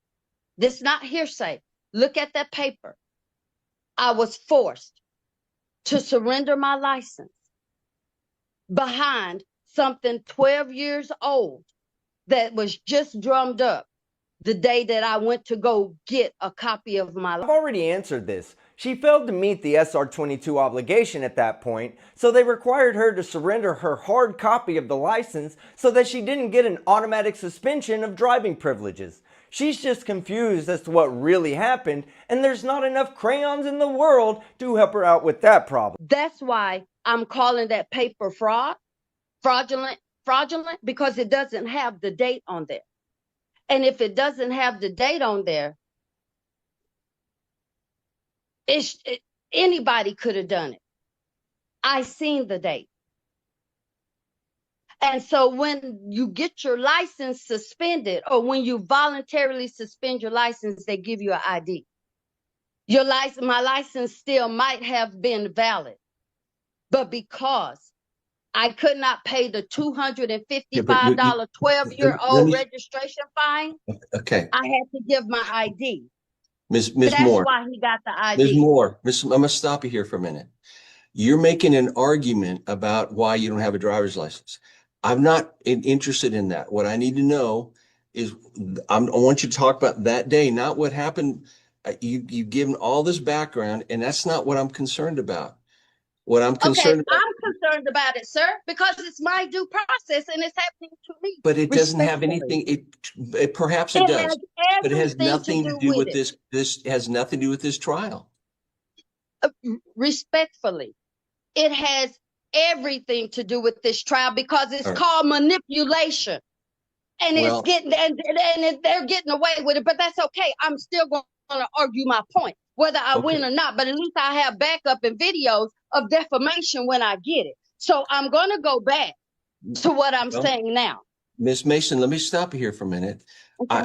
This is not hearsay. Look at that paper. I was forced to surrender my license behind something 12 years old that was just drummed up the day that I went to go get a copy of my license. I've already answered this. She failed to meet the SR-22 obligation at that point, so they required her to surrender her hard copy of the license so that she didn't get an automatic suspension of driving privileges. She's just confused as to what really happened, and there's not enough crayons in the world to help her out with that problem. That's why I'm calling that paper fraudulent, because it doesn't have the date on there. And if it doesn't have the date on there, anybody could have done it. I seen the date. And so when you get your license suspended, or when you voluntarily suspend your license, they give you an ID. My license still might have been valid, but because I could not pay the $255 12-year-old registration fine, Okay. I had to give my ID. Ms. That's Moore. why he got the ID. Ms. Moore, I'm going to stop you here for a minute. You're making an argument about why you don't have a driver's license. I'm not interested in that. What I need to know is I want you to talk about that day, not what happened. You've given all this background, and that's not what I'm concerned about. What I'm concerned about. I'm concerned about it, sir, because it's my due process and it's happening to me. But it doesn't have anything. Perhaps it does, but it has nothing to do with this. This has nothing to do with this trial. Respectfully, it has everything to do with this trial because it's called manipulation, and it's getting and they're getting away with it. But that's okay. I'm still going to argue my point, whether I win or not. But at least I have backup and videos of defamation when I get it. So I'm going to go back to what I'm saying now. Ms. Mason, let me stop you here for a minute. Okay.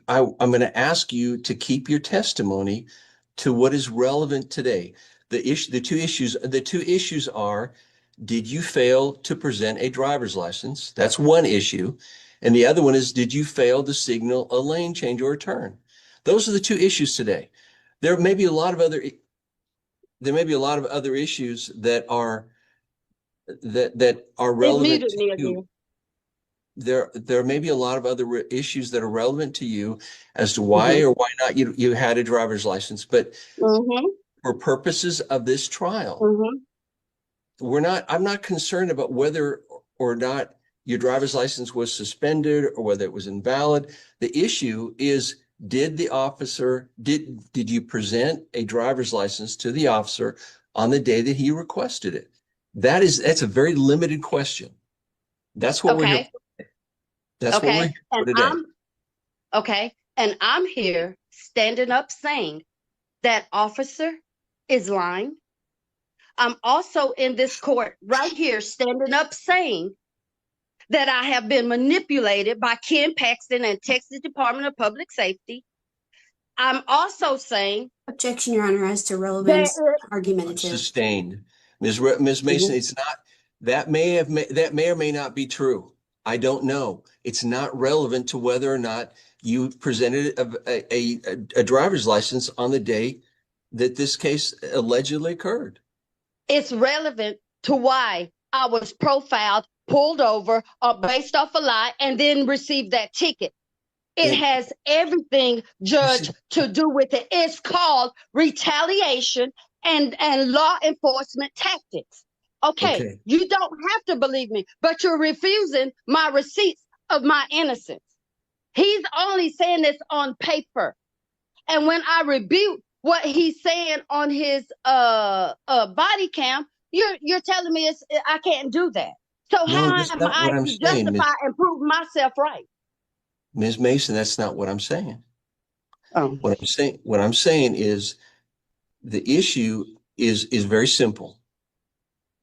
I'm going to ask you to keep your testimony to what is relevant today. The two issues are, did you fail to present a driver's license? That's one issue. And the other one is, did you fail to signal a lane change or a turn? Those are the two issues today. There may be a lot of other issues that are It relevant muted to me you. again. There may be a lot of other issues that are relevant to you as to Mm-hmm. why or why not you had a driver's license. But Mm-hmm. for purposes of this trial, Mm-hmm. I'm not concerned about whether or not your driver's license was suspended or whether it was invalid. The issue is, did you present a driver's license to the officer on the day that he requested it? That's a very limited question. That's what we're here Okay. for. That's what we're here for today. And I'm here standing up saying that officer is lying. I'm also in this court right here standing up saying that I have been manipulated by Ken Paxton and Texas Department of Public Safety. I'm also saying Objection, Your Honor, as to that relevance, argumentative. Sustained. Ms. Mason, it's not, that may or may not be true. I don't know. It's not relevant to whether or not you presented a driver's license on the day that this case allegedly occurred. it's relevant to why I was profiled, pulled over, based off a lie, and then received that ticket. It has everything, Judge, to do with it. It's called retaliation and law enforcement tactics. Okay, you don't have to believe me, but you're refusing my receipts of my innocence. He's only saying this on paper. And when I rebuke what he's saying on his body cam, you're telling me I can't do that. So No, how that's am not what I I'm to saying, justify and prove myself right? Ms. Mason, that's not what I'm saying. Oh. What I'm saying is the issue is very simple.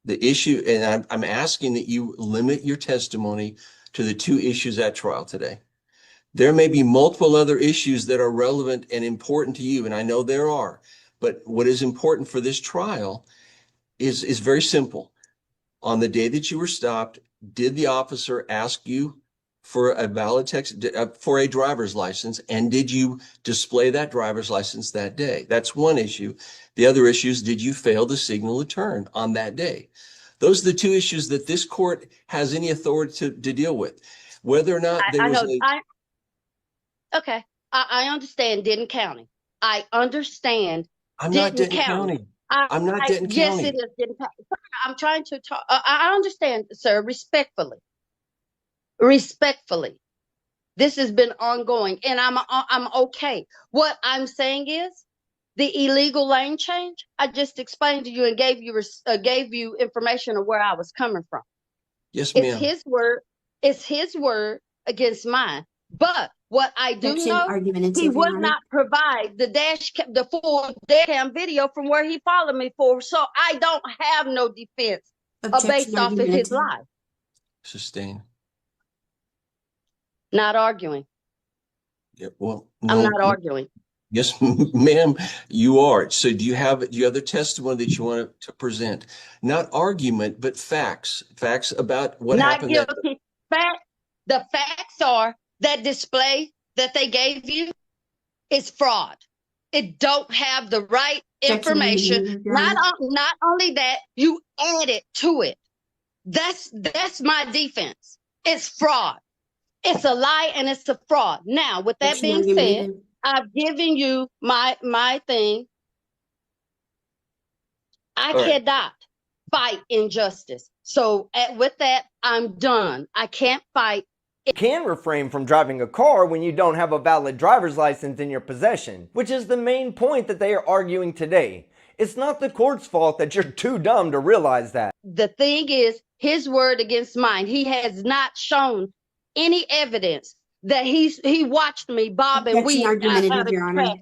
The issue, and I'm asking that you limit your testimony to the two issues at trial today. There may be multiple other issues that are relevant and important to you, and I know there are, but what is important for this trial is very simple. On the day that you were stopped, did the officer ask you for a valid for a driver's license, and did you display that driver's license that day? That's one issue. The other issue is, did you fail to signal a turn on that day? Those are the two issues that this court has any authority to deal with. Whether or not there was Okay. I understand Denton County. I understand I'm not Denton County. County. I'm not Denton Yes, County. it is Denton County. I'm trying to talk. I understand, sir, respectfully. Respectfully. This has been ongoing, and I'm okay. What I'm saying is the illegal lane change. I just explained to you and gave you information of where I was coming from. Yes, It's ma'am. his word. It's his word against mine. But what I do know, he would not provide the full cam video from where he followed me for. So I don't have no defense based off of his lie. Sustain. Not arguing. Yeah, well, I'm no. not arguing. Yes, ma'am, you are. So do you have the testimony that you want to present? Not argument, but facts. Facts about what Not happened. guilty. The facts are that display that they gave you is fraud. It don't have the right information. Not only that, you added to it. That's my defense. It's fraud. It's a lie and it's a fraud. Now, with that being said, I've given you my thing. I cannot fight injustice. So with that, I'm done. I can't fight. You can refrain from driving a car when you don't have a valid driver's license in your possession, which is the main point that they are arguing today. It's not the court's fault that you're too dumb to realize that. The thing is, his word against mine. He has not shown any evidence that he watched me bob and weave out of traffic.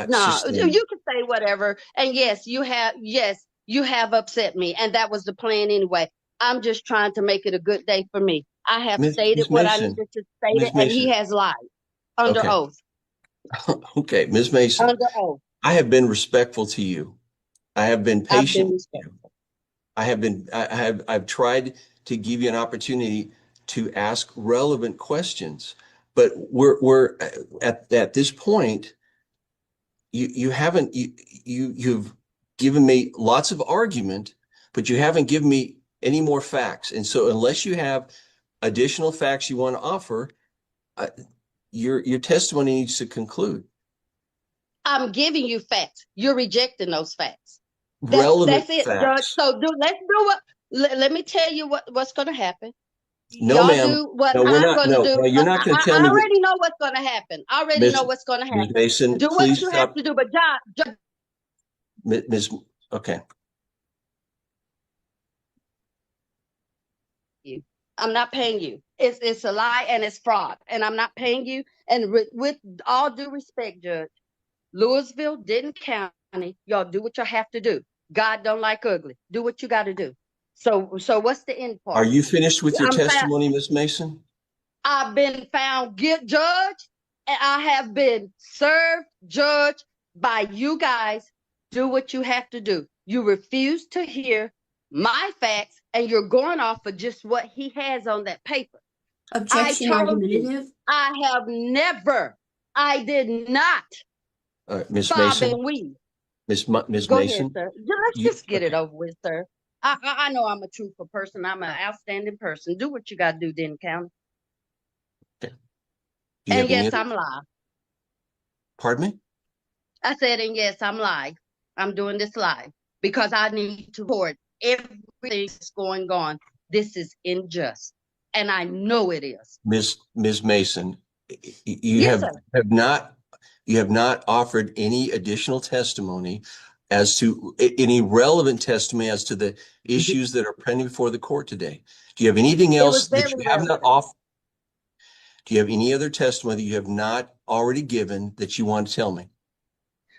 No, you can say whatever. And yes, you have upset me, and that was the plan anyway. I'm just trying to make it a good day for me. I have Ms. stated what I Mason, needed to state Ms. it, and he Mason. has lied under Okay. oath. Okay, Ms. Mason, Under oath. I have been respectful to you. I have been I've patient been with you. respectful. I've tried to give you an opportunity to ask relevant questions, but we're at this point, you've given me lots of argument, but you haven't given me any more facts. And so unless you have additional facts you want to offer, your testimony needs to conclude. I'm giving you facts. You're rejecting those facts. Relevant That's it, Judge. facts. So let's do what. Let me tell you what's going to happen. No, Y'all ma'am. do what No, we're I'm not. going to No, do. no, you're not going to tell I me what, already know what's going to happen. I already know Miss what's going to Ms. happen. Mason, Do what please you have stop. to do, but Judge, Ms. Okay. you. I'm not paying you. It's a lie and it's fraud, and I'm not paying you. And with all due respect, Judge, Louisville, Denton County, y'all do what you have to do. God don't like ugly. Do what you got to do. So what's the end Are part? you finished with your I'm found, testimony, Ms. Mason? I've been found guilty, Judge, and I have been served, judged by you guys. Do what you have to do. You refuse to hear my facts, and you're going off of just what he has on that paper. I Objection told you, argumentative. I have never, I did not Ms. bob Mason, and weave. Ms. Go ahead, Mason, sir. Let's you, just get it over with, sir. I know I'm a truthful person. I'm an outstanding person. Do what you got to do, Denton County. okay. Do you And have any yes, other, I'm live. pardon me? I said, and yes, I'm live. I'm doing this live because I need to report everything that's going on. This is unjust. And I know it is. Ms. Mason, you Yes, sir. have not offered any additional testimony as to any relevant testimony as to the issues that are pending before the court today. Do you have anything It was else that very you have not relevant. offered? Do you have any other testimony that you have not already given that you want to tell me?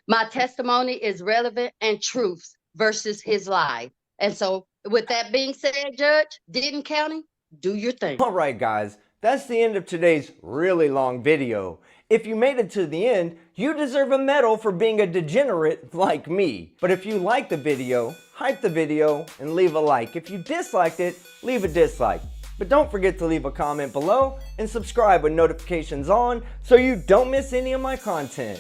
My testimony is relevant and truths versus his lie. And so, with that being said, Judge, Denton County, do your thing. Alright guys, that's the end of today's really long video. If you made it to the end, you deserve a medal for being a degenerate like me. But if you liked the video, hype the video and leave a like. If you disliked it, leave a dislike. But don't forget to leave a comment below and subscribe with notifications on so you don't miss any of my content.